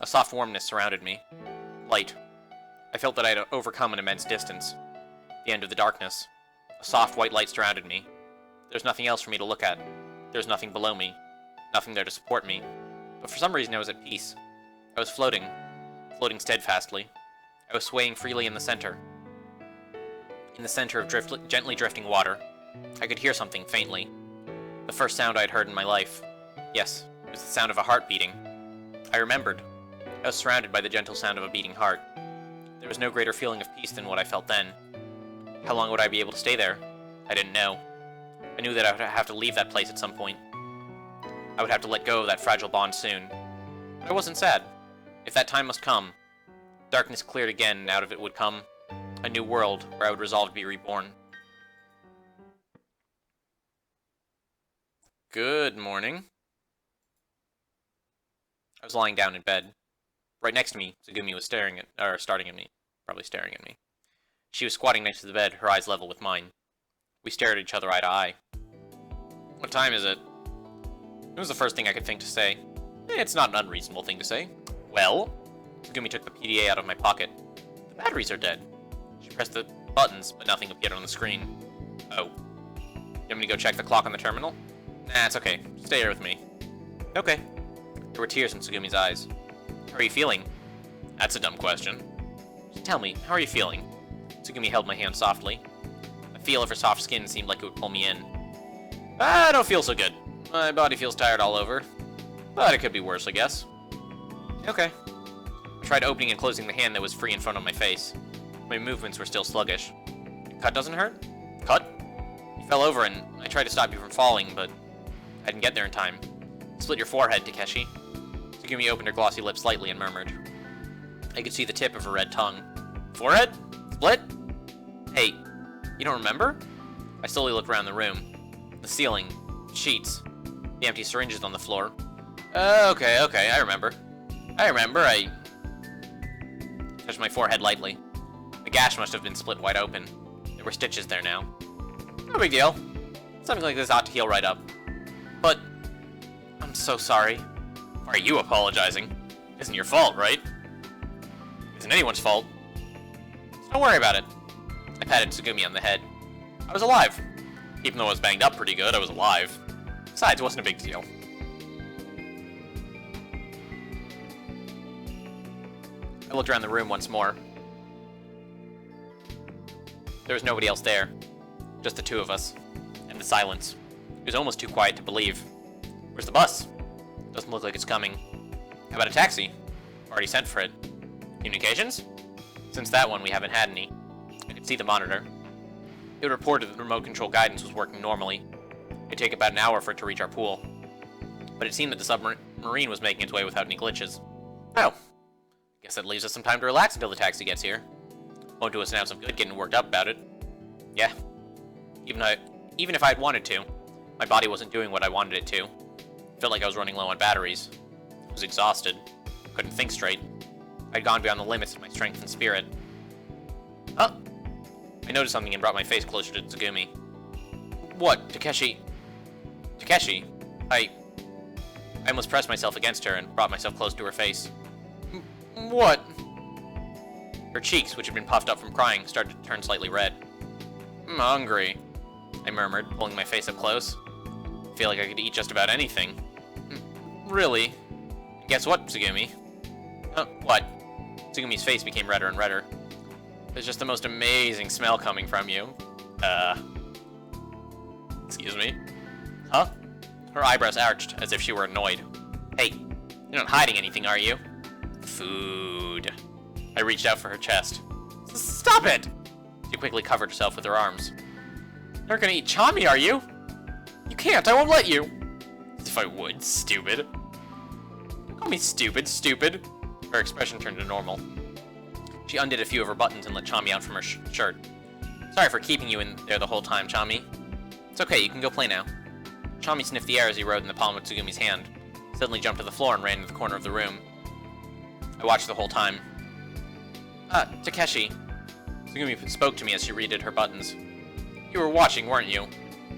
A soft warmness surrounded me. Light. I felt that I had overcome an immense distance. The end of the darkness. A soft white light surrounded me. There's nothing else for me to look at. There's nothing below me. Nothing there to support me. But for some reason I was at peace. I was floating. Floating steadfastly. I was swaying freely in the center. In the center of gently drifting water. I could hear something faintly. The first sound I had heard in my life. Yes, it was the sound of a heart beating. I remembered. I was surrounded by the gentle sound of a beating heart. There was no greater feeling of peace than what I felt then. How long would I be able to stay there? I didn't know. I knew that I would have to leave that place at some point. I would have to let go of that fragile bond soon. But I wasn't sad. If that time must come, darkness cleared again, and out of it would come a new world where I would resolve to be reborn. Good morning. I was lying down in bed. Right next to me, Tsugumi was staring at me. Probably staring at me. She was squatting next to the bed, her eyes level with mine. We stared at each other eye to eye. What time is it? It was the first thing I could think to say. It's not an unreasonable thing to say. Well? Tsugumi took the PDA out of my pocket. The batteries are dead. She pressed the buttons, but nothing appeared on the screen. Oh. You want me to go check the clock on the terminal? Nah, it's okay. Stay here with me. Okay. There were tears in Tsugumi's eyes. How are you feeling? That's a dumb question. Just tell me, how are you feeling? Tsugumi held my hand softly. The feel of her soft skin seemed like it would pull me in. I don't feel so good. My body feels tired all over. But it could be worse, I guess. Okay. I tried opening and closing the hand that was free in front of my face. My movements were still sluggish. Your cut doesn't hurt? Cut? You fell over and I tried to stop you from falling, but I didn't get there in time. Split your forehead, Takeshi. Tsugumi opened her glossy lips slightly and murmured. I could see the tip of her red tongue. Forehead? Split? Hey, you don't remember? I slowly looked around the room. The ceiling, sheets, the empty syringes on the floor. Okay, I remember. I touched my forehead lightly. The gash must have been split wide open. There were stitches there now. No big deal. Something like this ought to heal right up. But I'm so sorry. Why are you apologizing? Isn't your fault, right? Isn't anyone's fault. So don't worry about it. I patted Tsugumi on the head. I was alive. Even though I was banged up pretty good, I was alive. Besides, it wasn't a big deal. I looked around the room once more. There was nobody else there. Just the two of us. And the silence. It was almost too quiet to believe. Where's the bus? Doesn't look like it's coming. How about a taxi? Already sent for it. Communications? Since that one, we haven't had any. I could see the monitor. It reported that the remote control guidance was working normally. It'd take about an hour for it to reach our pool. But it seemed that the submarine was making its way without any glitches. Oh. Guess guess that leaves us some time to relax until the taxi gets here. Won't do us now some good getting worked up about it. Yeah. Even if I had wanted to, my body wasn't doing what I wanted it to. Felt like I was running low on batteries. I was exhausted. Couldn't think straight. I'd gone beyond the limits of my strength and spirit. Huh? I noticed something and brought my face closer to Tsugumi. What, Takeshi? Takeshi? I almost pressed myself against her and brought myself close to her face. What? Her cheeks, which had been puffed up from crying, started to turn slightly red. I'm hungry, I murmured, pulling my face up close. I feel like I could eat just about anything. Really? Guess what, Tsugumi? What? Tsugumi's face became redder and redder. There's just the most amazing smell coming from you. Excuse me? Huh? Her eyebrows arched, as if she were annoyed. Hey, you're not hiding anything, are you? Food. I reached out for her chest. Stop it! She quickly covered herself with her arms. You're not gonna eat Chami, are you? You can't, I won't let you! As if I would, stupid. Call me stupid, stupid. Her expression turned to normal. She undid a few of her buttons and let Chami out from her shirt. Sorry for keeping you in there the whole time, Chami. It's okay, you can go play now. Chami sniffed the air as he rode in the palm of Tsugumi's hand, suddenly jumped to the floor and ran to the corner of the room. I watched the whole time. Takeshi. Tsugumi spoke to me as she redid her buttons. You were watching, weren't you?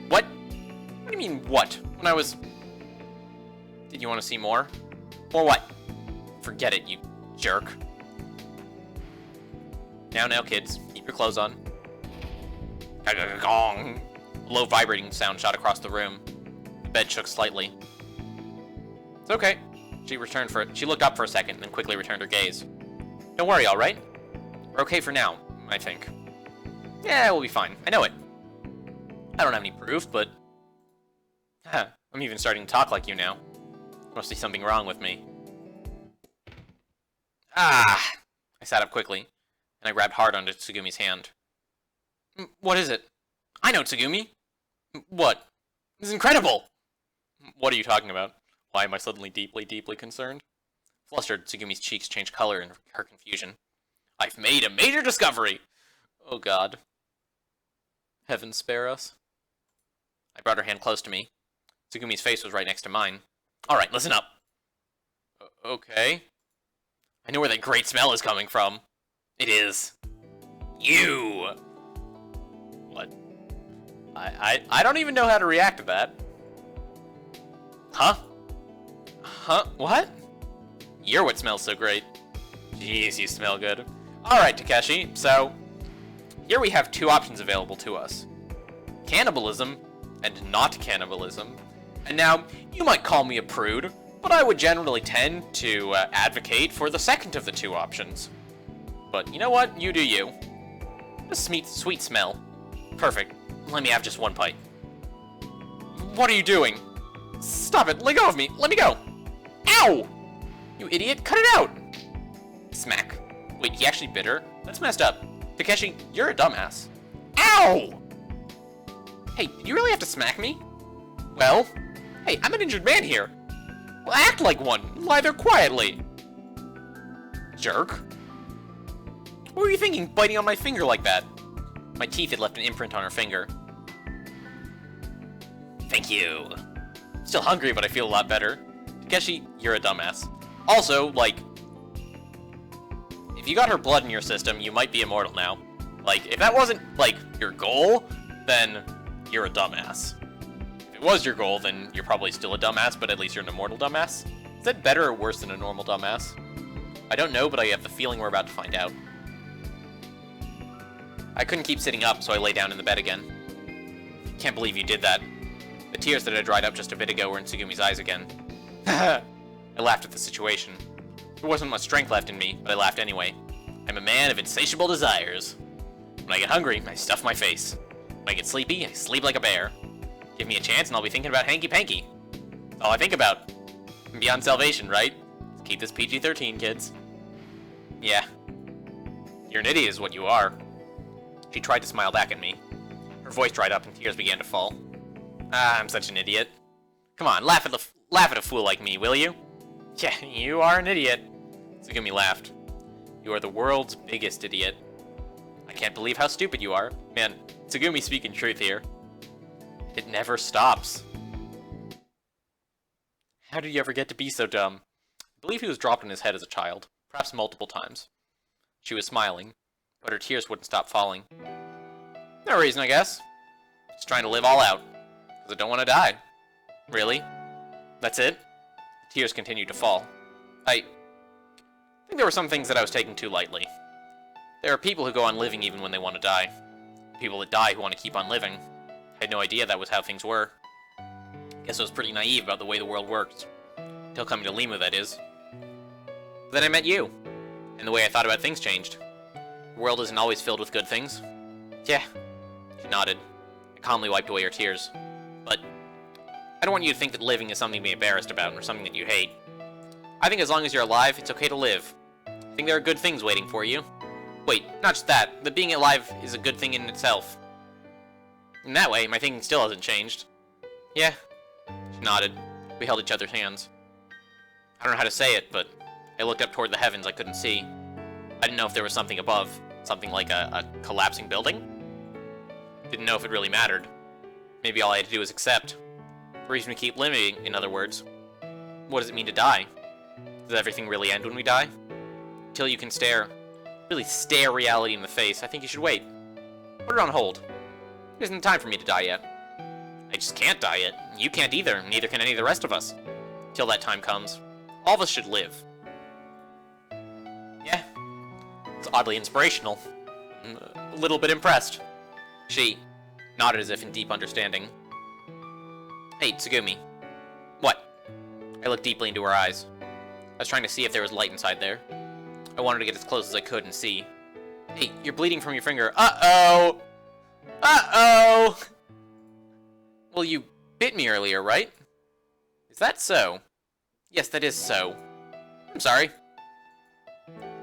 What? What do you mean, what? When I was... Did you want to see more? More what? Forget it, you jerk. Now, kids. Keep your clothes on. Gong. A low vibrating sound shot across the room. The bed shook slightly. It's okay. She looked up for a second, then quickly returned her gaze. Don't worry, alright? We're okay for now, I think. Yeah, we'll be fine. I know it. I don't have any proof, but... I'm even starting to talk like you now. Must be something wrong with me. I sat up quickly, and I grabbed hard onto Tsugumi's hand. What is it? I know, Tsugumi! What? This is incredible! What are you talking about? Why am I suddenly deeply, deeply concerned? Flustered, Tsugumi's cheeks changed color in her confusion. I've made a major discovery! Oh god. Heaven spare us. I brought her hand close to me. Tsugumi's face was right next to mine. Alright, listen up. Okay. I know where that great smell is coming from. It is... you! What? I don't even know how to react to that. Huh? Huh? What? You're what smells so great. Jeez, you smell good. Alright, Takeshi, so... here we have two options available to us. Cannibalism, and not cannibalism. And now, you might call me a prude, but I would generally tend to advocate for the second of the two options. But you know what? You do you. A sweet smell. Perfect. Let me have just one bite. What are you doing? Stop it! Let go of me! Let me go! Ow! You idiot! Cut it out! Smack. Wait, he actually bit her? That's messed up. Takeshi, you're a dumbass. Ow! Hey, did you really have to smack me? Well, hey, I'm an injured man here. Well, act like one. Lie there quietly. Jerk. What were you thinking, biting on my finger like that? My teeth had left an imprint on her finger. Thank you. Still hungry, but I feel a lot better. Takeshi, you're a dumbass. Also, like, if you got her blood in your system, you might be immortal now. Like, if that wasn't, like, your goal, then you're a dumbass. If it was your goal, then you're probably still a dumbass, but at least you're an immortal dumbass. Is that better or worse than a normal dumbass? I don't know, but I have the feeling we're about to find out. I couldn't keep sitting up, so I lay down in the bed again. Can't believe you did that. The tears that had dried up just a bit ago were in Tsugumi's eyes again. I laughed at the situation. There wasn't much strength left in me, but I laughed anyway. I'm a man of insatiable desires. When I get hungry, I stuff my face. When I get sleepy, I sleep like a bear. Give me a chance and I'll be thinking about hanky-panky. That's all I think about. I'm beyond salvation, right? Let's keep this PG-13, kids. Yeah. You're an idiot is what you are. She tried to smile back at me. Her voice dried up and tears began to fall. I'm such an idiot. Come on, laugh at a fool like me, will you? Yeah, you are an idiot. Tsugumi laughed. You are the world's biggest idiot. I can't believe how stupid you are. Man, Tsugumi speaking truth here. It never stops. How did you ever get to be so dumb? I believe he was dropped on his head as a child, perhaps multiple times. She was smiling, but her tears wouldn't stop falling. No reason, I guess. Just trying to live all out, because I don't want to die. Really? That's it? The tears continued to fall. I think there were some things that I was taking too lightly. There are people who go on living even when they want to die. People that die who want to keep on living. I had no idea that was how things were. Guess I was pretty naive about the way the world works. Until coming to Limu, that is. But then I met you, and the way I thought about things changed. The world isn't always filled with good things. Yeah. She nodded, and calmly wiped away her tears. But I don't want you to think that living is something to be embarrassed about, or something that you hate. I think as long as you're alive, it's okay to live. I think there are good things waiting for you. Wait, not just that, but being alive is a good thing in itself. In that way, my thinking still hasn't changed. Yeah. She nodded. We held each other's hands. I don't know how to say it, but I looked up toward the heavens I couldn't see. I didn't know if there was something above. Something like a collapsing building? Didn't know if it really mattered. Maybe all I had to do was accept. The reason we keep living, in other words. What does it mean to die? Does everything really end when we die? Until you can really stare reality in the face, I think you should wait. Put it on hold. It isn't time for me to die yet. I just can't die yet. You can't either, neither can any of the rest of us. Till that time comes, all of us should live. Yeah. It's oddly inspirational. I'm a little bit impressed. She nodded as if in deep understanding. Hey, Tsugumi. What? I looked deeply into her eyes. I was trying to see if there was light inside there. I wanted to get as close as I could and see. Hey, you're bleeding from your finger. Uh-oh! Uh-oh! Well, you bit me earlier, right? Is that so? Yes, that is so. I'm sorry.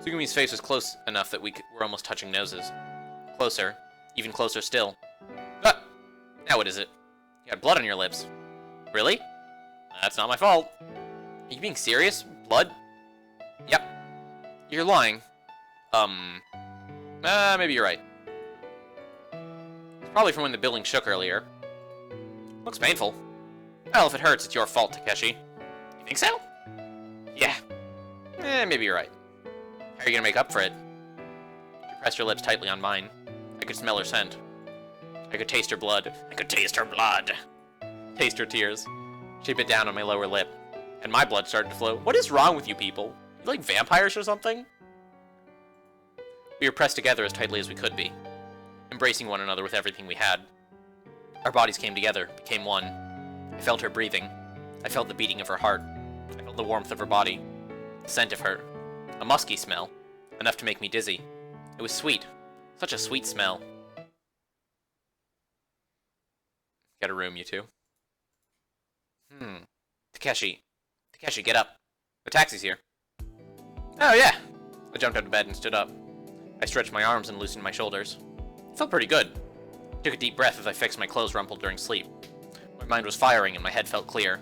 Tsugumi's face was close enough that were almost touching noses. Closer. Even closer still. Ah! Now what is it? You had blood on your lips. Really? That's not my fault. Are you being serious? Blood? Yep. You're lying. Maybe you're right. It's probably from when the building shook earlier. Looks painful. Well, if it hurts, it's your fault, Takeshi. You think so? Yeah. Maybe you're right. How are you gonna make up for it? She pressed her lips tightly on mine. I could smell her scent. I could taste her blood. I could taste her blood. Taste her tears. She bit down on my lower lip, and my blood started to flow. What is wrong with you people? You like vampires or something? We were pressed together as tightly as we could be, embracing one another with everything we had. Our bodies came together, became one. I felt her breathing. I felt the beating of her heart. I felt the warmth of her body. The scent of her. A musky smell. Enough to make me dizzy. It was sweet. Such a sweet smell. Get a room, you two. Takeshi. Takeshi, get up. The taxi's here. Oh, yeah. I jumped out of bed and stood up. I stretched my arms and loosened my shoulders. It felt pretty good. I took a deep breath as I fixed my clothes rumpled during sleep. My mind was firing and my head felt clear.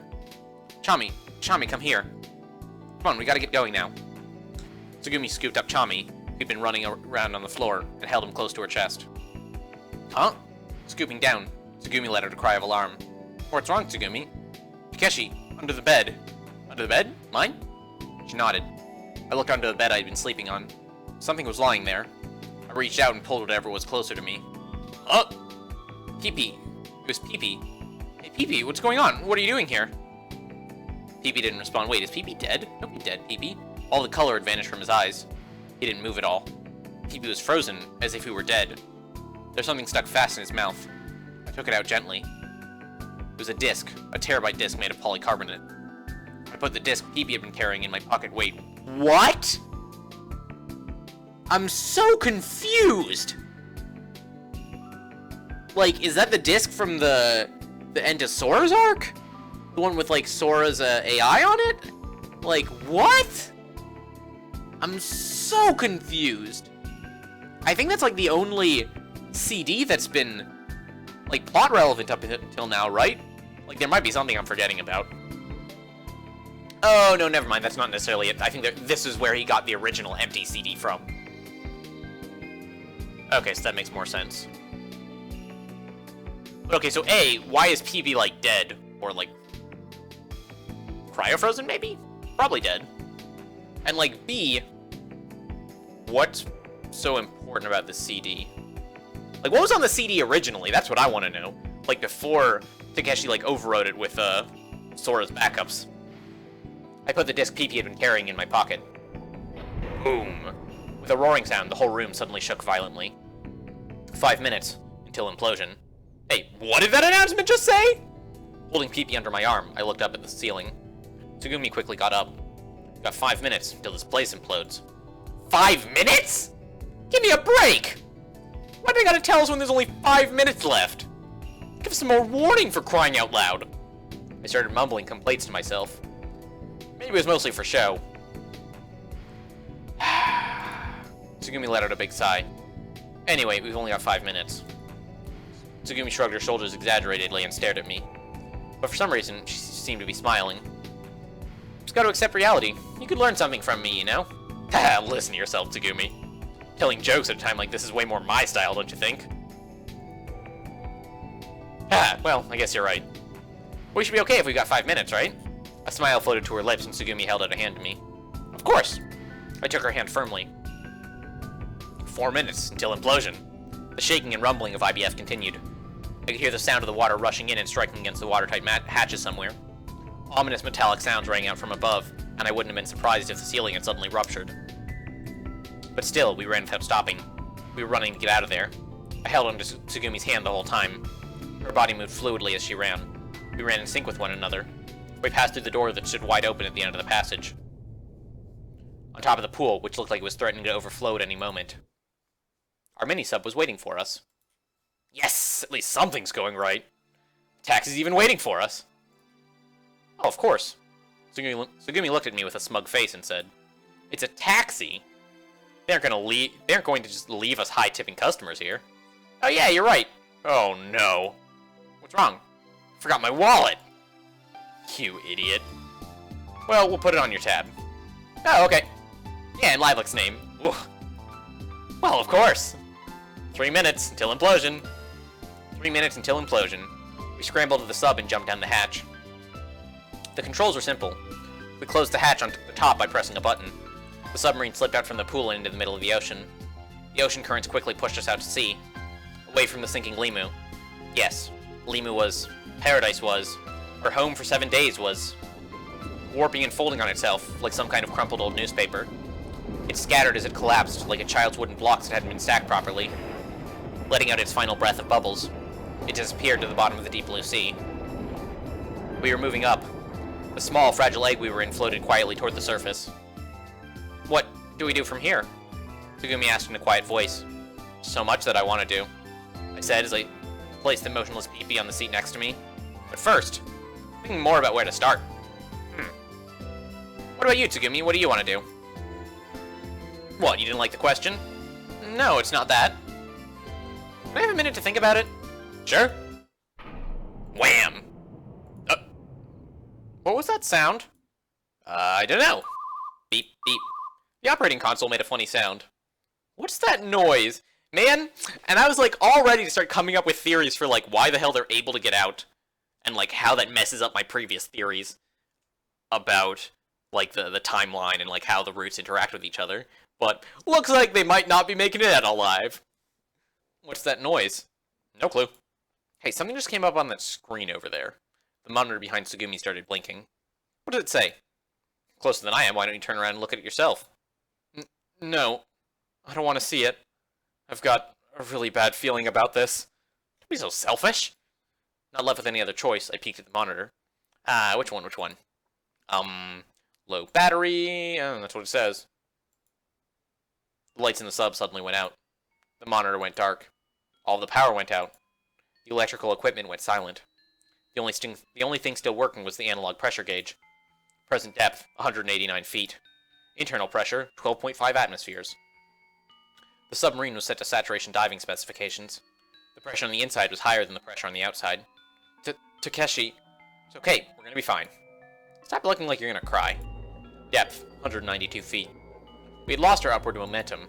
Chami, come here. Come on, we gotta get going now. Tsugumi scooped up Chami, who'd been running around on the floor, and held him close to her chest. Huh? Scooping down, Tsugumi let out a cry of alarm. What's wrong, Tsugumi? Takeshi, under the bed. Under the bed? Mine? She nodded. I looked under the bed I'd been sleeping on. Something was lying there. I reached out and pulled whatever was closer to me. Pee-pee. It was Pee-pee. Hey, Pee-pee, what's going on? What are you doing here? Pee-pee didn't respond. Wait, is Pee-pee dead? Don't be dead, Pee-pee. All the color had vanished from his eyes. He didn't move at all. Pee-pee was frozen, as if he were dead. There's something stuck fast in his mouth. I took it out gently. It was a disc, a terabyte disc made of polycarbonate. I put the disc Pee-pee had been carrying in my pocket. Wait, what? I'm so confused! Like, is that the disc from the end of Sora's arc? The one with, like, Sora's AI on it? Like, what? I'm so confused. I think that's, like, the only CD that's been, like, plot relevant up until now, right? Like, there might be something I'm forgetting about. Oh, no, never mind. That's not necessarily it. I think that this is where he got the original empty CD from. Okay, so that makes more sense. But okay, so A, why is PB, like, dead? Or, like, cryo-frozen, maybe? Probably dead. And, like, B, what's so important about the CD? Like, what was on the CD originally? That's what I want to know. Like, before Takeshi, like, overrode it with, Sora's backups. I put the disc PP had been carrying in my pocket. Boom. With a roaring sound, the whole room suddenly shook violently. 5 minutes, until implosion. Hey, what did that announcement just say? Holding PP under my arm, I looked up at the ceiling. Tsugumi quickly got up. Got 5 minutes, until this place implodes. 5 minutes? Give me a break! Why do they gotta tell us when there's only 5 minutes left? Give us some more warning, for crying out loud. I started mumbling complaints to myself. Maybe it was mostly for show. Tsugumi let out a big sigh. Anyway, we've only got 5 minutes. Tsugumi shrugged her shoulders exaggeratedly and stared at me. But for some reason, she seemed to be smiling. Just gotta accept reality. You could learn something from me, you know? Haha, listen to yourself, Tsugumi. Telling jokes at a time like this is way more my style, don't you think? Well, I guess you're right. We should be okay if we got 5 minutes, right? A smile floated to her lips and Tsugumi held out a hand to me. Of course! I took her hand firmly. 4 minutes, until implosion. The shaking and rumbling of IBF continued. I could hear the sound of the water rushing in and striking against the watertight hatches somewhere. Ominous metallic sounds rang out from above, and I wouldn't have been surprised if the ceiling had suddenly ruptured. But still, we ran without stopping. We were running to get out of there. I held onto Tsugumi's hand the whole time. Her body moved fluidly as she ran. We ran in sync with one another. We passed through the door that stood wide open at the end of the passage. On top of the pool, which looked like it was threatening to overflow at any moment. Our mini-sub was waiting for us. Yes! At least something's going right. The taxi's even waiting for us. Oh, of course. Tsugumi looked at me with a smug face and said, "It's a taxi. They aren't going to just leave us high-tipping customers here." Oh yeah, you're right. Oh no. What's wrong? I forgot my wallet. You idiot. Well, we'll put it on your tab. Oh, okay. Yeah, and Lilac's name. Ugh. Well, of course. 3 minutes until implosion. 3 minutes until implosion. We scrambled to the sub and jumped down the hatch. The controls were simple. We closed the hatch on the top by pressing a button. The submarine slipped out from the pool and into the middle of the ocean. The ocean currents quickly pushed us out to sea, away from the sinking Limu. Yes, Limu was, Paradise was, her home for 7 days was, warping and folding on itself like some kind of crumpled old newspaper. It scattered as it collapsed, like a child's wooden blocks that hadn't been stacked properly. Letting out its final breath of bubbles, it disappeared to the bottom of the deep blue sea. We were moving up. The small, fragile egg we were in floated quietly toward the surface. What do we do from here? Tsugumi asked in a quiet voice. So much that I want to do, I said as I placed the motionless PP on the seat next to me. But first, thinking more about where to start. What about you, Tsugumi? What do you want to do? What, you didn't like the question? No, it's not that. Can I have a minute to think about it? Sure. Wham! What was that sound? I don't know. Beep, beep. The operating console made a funny sound. What's that noise? Man, and I was like all ready to start coming up with theories for like why the hell they're able to get out. And like how that messes up my previous theories about like the timeline and like how the roots interact with each other. But looks like they might not be making it out alive. What's that noise? No clue. Hey, something just came up on that screen over there. The monitor behind Tsugumi started blinking. What did it say? Closer than I am, why don't you turn around and look at it yourself? No. I don't want to see it. I've got a really bad feeling about this. Don't be so selfish. Not left with any other choice, I peeked at the monitor. Which one? Low battery, that's what it says. The lights in the sub suddenly went out. The monitor went dark. All of the power went out. The electrical equipment went silent. The only thing still working was the analog pressure gauge. Present depth, 189 feet. Internal pressure, 12.5 atmospheres. The submarine was set to saturation diving specifications. The pressure on the inside was higher than the pressure on the outside. Takeshi, it's okay, we're gonna be fine. Stop looking like you're gonna cry. Depth, 192 feet. We had lost our upward momentum.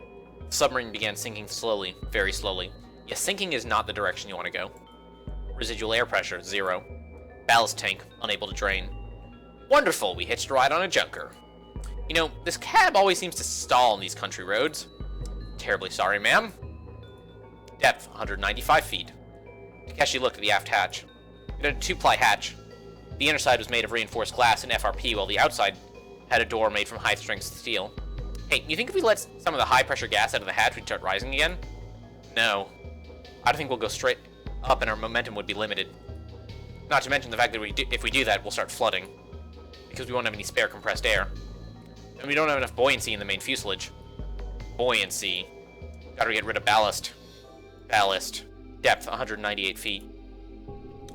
The submarine began sinking slowly, very slowly. Yes, sinking is not the direction you want to go. Residual air pressure, 0. Ballast tank, unable to drain. Wonderful, we hitched a ride on a junker. You know, this cab always seems to stall on these country roads. Terribly sorry, ma'am. Depth, 195 feet. Takeshi looked at the aft hatch. It had a 2-ply hatch. The inner side was made of reinforced glass and FRP, while the outside had a door made from high-strength steel. Hey, you think if we let some of the high-pressure gas out of the hatch, we'd start rising again? No. I think we'll go straight up and our momentum would be limited. Not to mention the fact that if we do that, we'll start flooding. Because we won't have any spare compressed air. And we don't have enough buoyancy in the main fuselage. Buoyancy. Gotta get rid of ballast. Ballast. Depth, 198 feet.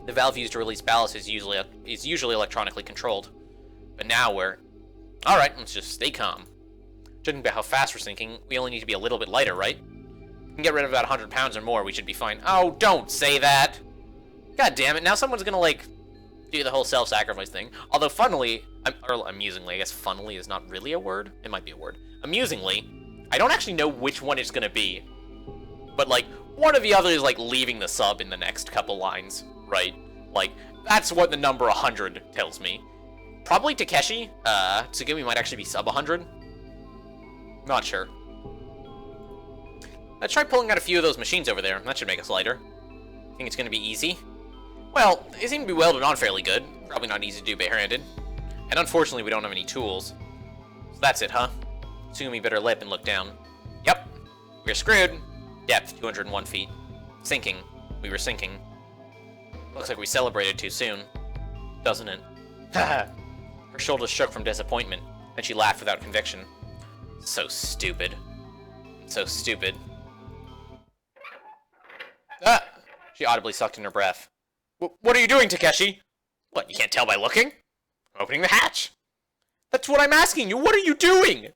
The valve used to release ballast is usually electronically controlled. But now we're... Alright, let's just stay calm. Judging by how fast we're sinking, we only need to be a little bit lighter, right? If we can get rid of about 100 pounds or more, we should be fine. Oh, don't say that! God damn it, now someone's gonna, like, do the whole self-sacrifice thing. Although, funnily, or amusingly, I guess funnily is not really a word. It might be a word. Amusingly, I don't actually know which one it's gonna be. But, like, one of the others is, like, leaving the sub in the next couple lines, right? Like, that's what the number 100 tells me. Probably Takeshi. Tsugumi might actually be sub 100. Not sure. Let's try pulling out a few of those machines over there. That should make us lighter. Think it's gonna be easy? Well, they seem to be welded on fairly good. Probably not easy to do barehanded. And unfortunately, we don't have any tools. So that's it, huh? Tsugumi bit her lip and looked down. Yep. We're screwed. Depth, 201 feet. Sinking. We were sinking. Looks like we celebrated too soon. Doesn't it? Her shoulders shook from disappointment, and she laughed without conviction. So stupid. So stupid. Ah! She audibly sucked in her breath. What are you doing, Takeshi? What, you can't tell by looking? I'm opening the hatch. That's what I'm asking you. What are you doing? Do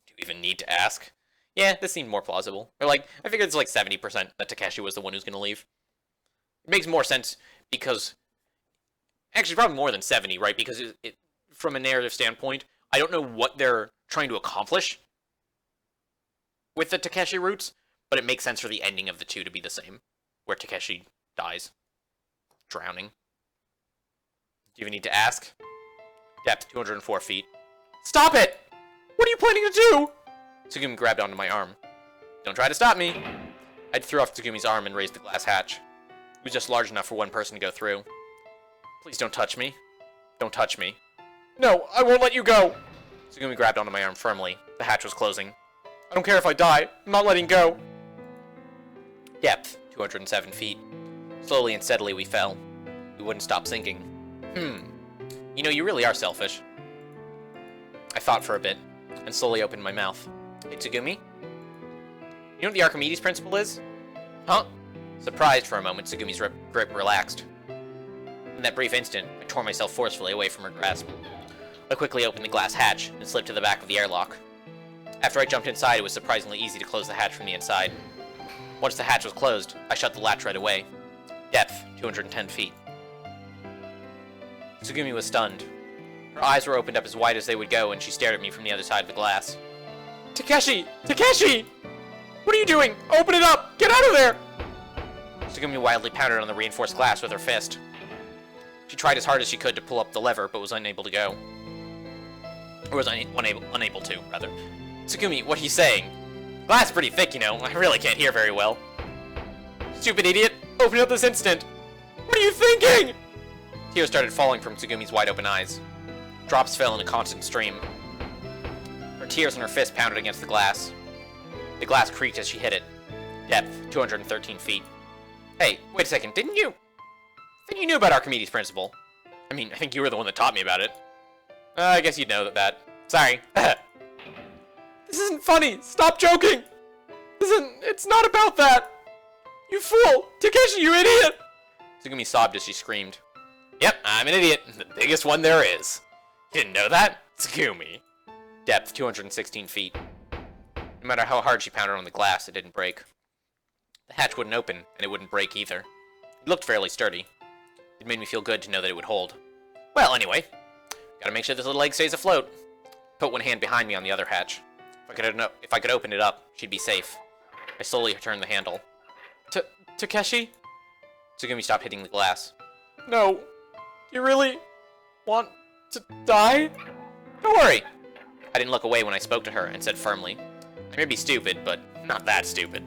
you even need to ask? Yeah, this seemed more plausible. Or like, I figured it's like 70% that Takeshi was the one who's gonna leave. It makes more sense because... Actually, probably more than 70, right? Because from a narrative standpoint, I don't know what they're trying to accomplish with the Takeshi routes, but it makes sense for the ending of the two to be the same, where Takeshi dies. Drowning. Do you even need to ask? Depth, 204 feet. Stop it! What are you planning to do? Tsugumi grabbed onto my arm. Don't try to stop me. I threw off Tsugumi's arm and raised the glass hatch. It was just large enough for one person to go through. Please don't touch me. Don't touch me. No, I won't let you go! Tsugumi grabbed onto my arm firmly. The hatch was closing. I don't care if I die. I'm not letting go. Depth, 207 feet. Slowly and steadily we fell. We wouldn't stop sinking. You know, you really are selfish. I thought for a bit, and slowly opened my mouth. Hey, Tsugumi? You know what the Archimedes principle is? Huh? Surprised for a moment, Tsugumi's grip relaxed. In that brief instant, I tore myself forcefully away from her grasp. I quickly opened the glass hatch and slipped to the back of the airlock. After I jumped inside, it was surprisingly easy to close the hatch from the inside. Once the hatch was closed, I shut the latch right away. Depth, 210 feet. Tsugumi was stunned. Her eyes were opened up as wide as they would go, and she stared at me from the other side of the glass. Takeshi! Takeshi! What are you doing? Open it up! Get out of there! Tsugumi wildly pounded on the reinforced glass with her fist. She tried as hard as she could to pull up the lever, but was unable to go. Or was unable to, rather. Tsugumi, what are you saying? Glass is pretty thick, you know. I really can't hear very well. Stupid idiot! Open it up this instant! What are you thinking? Tears started falling from Tsugumi's wide-open eyes. Drops fell in a constant stream. Her tears and her fist pounded against the glass. The glass creaked as she hit it. Depth, 213 feet. Hey, wait a second, didn't you? I think you knew about Archimedes' principle. I mean, I think you were the one that taught me about it. I guess you'd know that. Sorry. This isn't funny! Stop joking! It's not about that! You fool! Takeshi, you idiot! Tsugumi sobbed as she screamed. Yep, I'm an idiot. The biggest one there is. You didn't know that? Tsugumi. Depth, 216 feet. No matter how hard she pounded on the glass, it didn't break. The hatch wouldn't open, and it wouldn't break either. It looked fairly sturdy. It made me feel good to know that it would hold. Well, anyway. Gotta make sure this little egg stays afloat. Put one hand behind me on the other hatch. If I could open it up, she'd be safe. I slowly turned the handle. Takeshi? Tsugumi stopped hitting the glass. No. You really want to die? Don't worry. I didn't look away when I spoke to her and said firmly. I may be stupid, but not that stupid.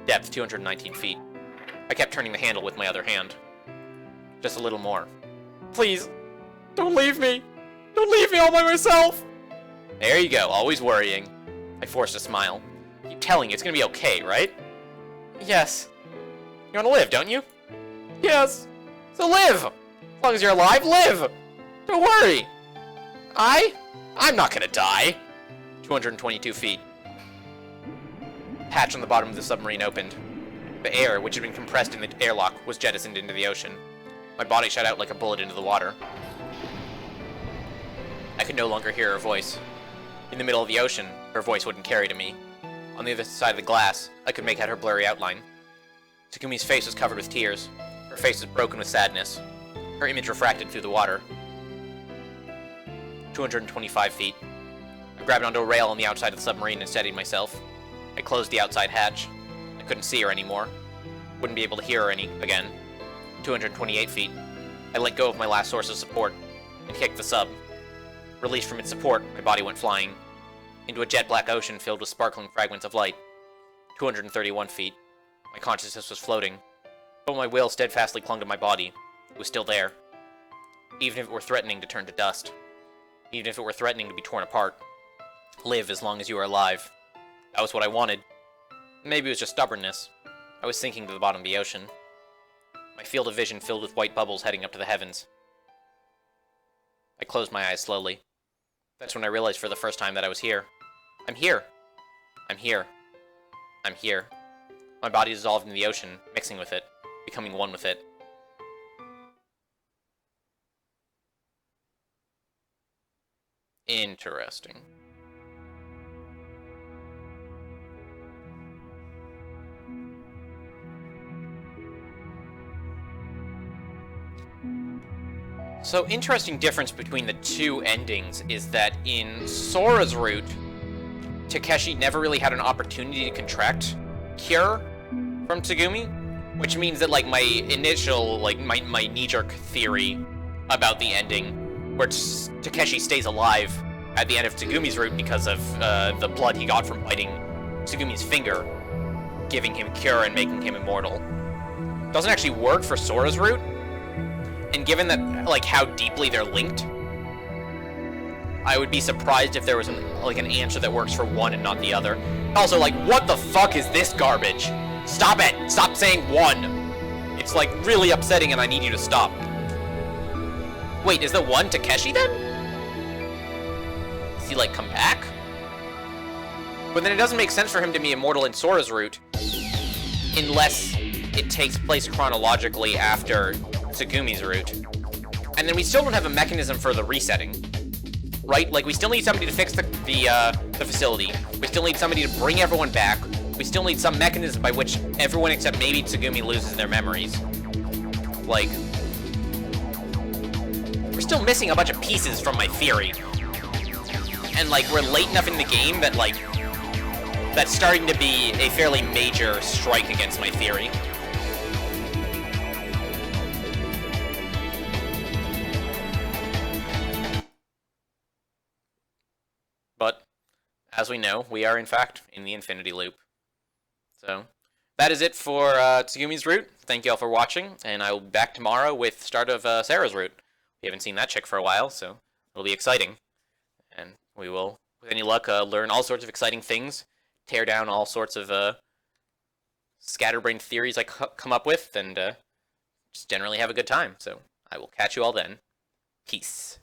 Depth 219 feet. I kept turning the handle with my other hand. Just a little more. Please, don't leave me. Don't leave me all by myself. There you go, always worrying. I forced a smile. Keep telling you it's gonna be okay, right? Yes. You wanna live, don't you? Yes. So live! As long as you're alive, live! Don't worry! I'm not gonna die! 222 feet. Hatch on the bottom of the submarine opened. The air, which had been compressed in the airlock, was jettisoned into the ocean. My body shot out like a bullet into the water. I could no longer hear her voice. In the middle of the ocean, her voice wouldn't carry to me. On the other side of the glass, I could make out her blurry outline. Tsugumi's face was covered with tears. Her face was broken with sadness. Her image refracted through the water. 225 feet. I grabbed onto a rail on the outside of the submarine and steadied myself. I closed the outside hatch. I couldn't see her anymore. Wouldn't be able to hear her again. 228 feet. I let go of my last source of support and kicked the sub. Released from its support, my body went flying into a jet-black ocean filled with sparkling fragments of light. 231 feet. My consciousness was floating, but my will steadfastly clung to my body. It was still there. Even if it were threatening to turn to dust. Even if it were threatening to be torn apart. Live as long as you are alive. That was what I wanted. Maybe it was just stubbornness. I was sinking to the bottom of the ocean. My field of vision filled with white bubbles heading up to the heavens. I closed my eyes slowly. That's when I realized for the first time that I was here. I'm here. I'm here. I'm here. My body dissolved in the ocean, mixing with it, becoming one with it. Interesting. So, interesting difference between the two endings is that in Sora's route, Takeshi never really had an opportunity to contract Cure from Tsugumi, which means that, like, my initial, like, my knee-jerk theory about the ending, where Takeshi stays alive at the end of Tsugumi's route because of the blood he got from biting Tsugumi's finger, giving him Cure and making him immortal, doesn't actually work for Sora's route. And given that, like, how deeply they're linked, I would be surprised if there was an answer that works for one and not the other. Also, like, what the fuck is this garbage? Stop it! Stop saying one! It's, like, really upsetting and I need you to stop. Wait, is the one Takeshi then? Does he, like, come back? But then it doesn't make sense for him to be immortal in Sora's route, unless it takes place chronologically after Tsugumi's route. And then we still don't have a mechanism for the resetting. Right? Like, we still need somebody to fix the facility. We still need somebody to bring everyone back. We still need some mechanism by which everyone except maybe Tsugumi loses their memories. Like, we're still missing a bunch of pieces from my theory. And, like, we're late enough in the game that, like, that's starting to be a fairly major strike against my theory. But, as we know, we are, in fact, in the infinity loop. So, that is it for Tsugumi's route. Thank you all for watching, and I will be back tomorrow with start of Sarah's route. We haven't seen that chick for a while, so it'll be exciting. And we will, with any luck, learn all sorts of exciting things, tear down all sorts of scatterbrained theories I come up with, and just generally have a good time. So, I will catch you all then. Peace.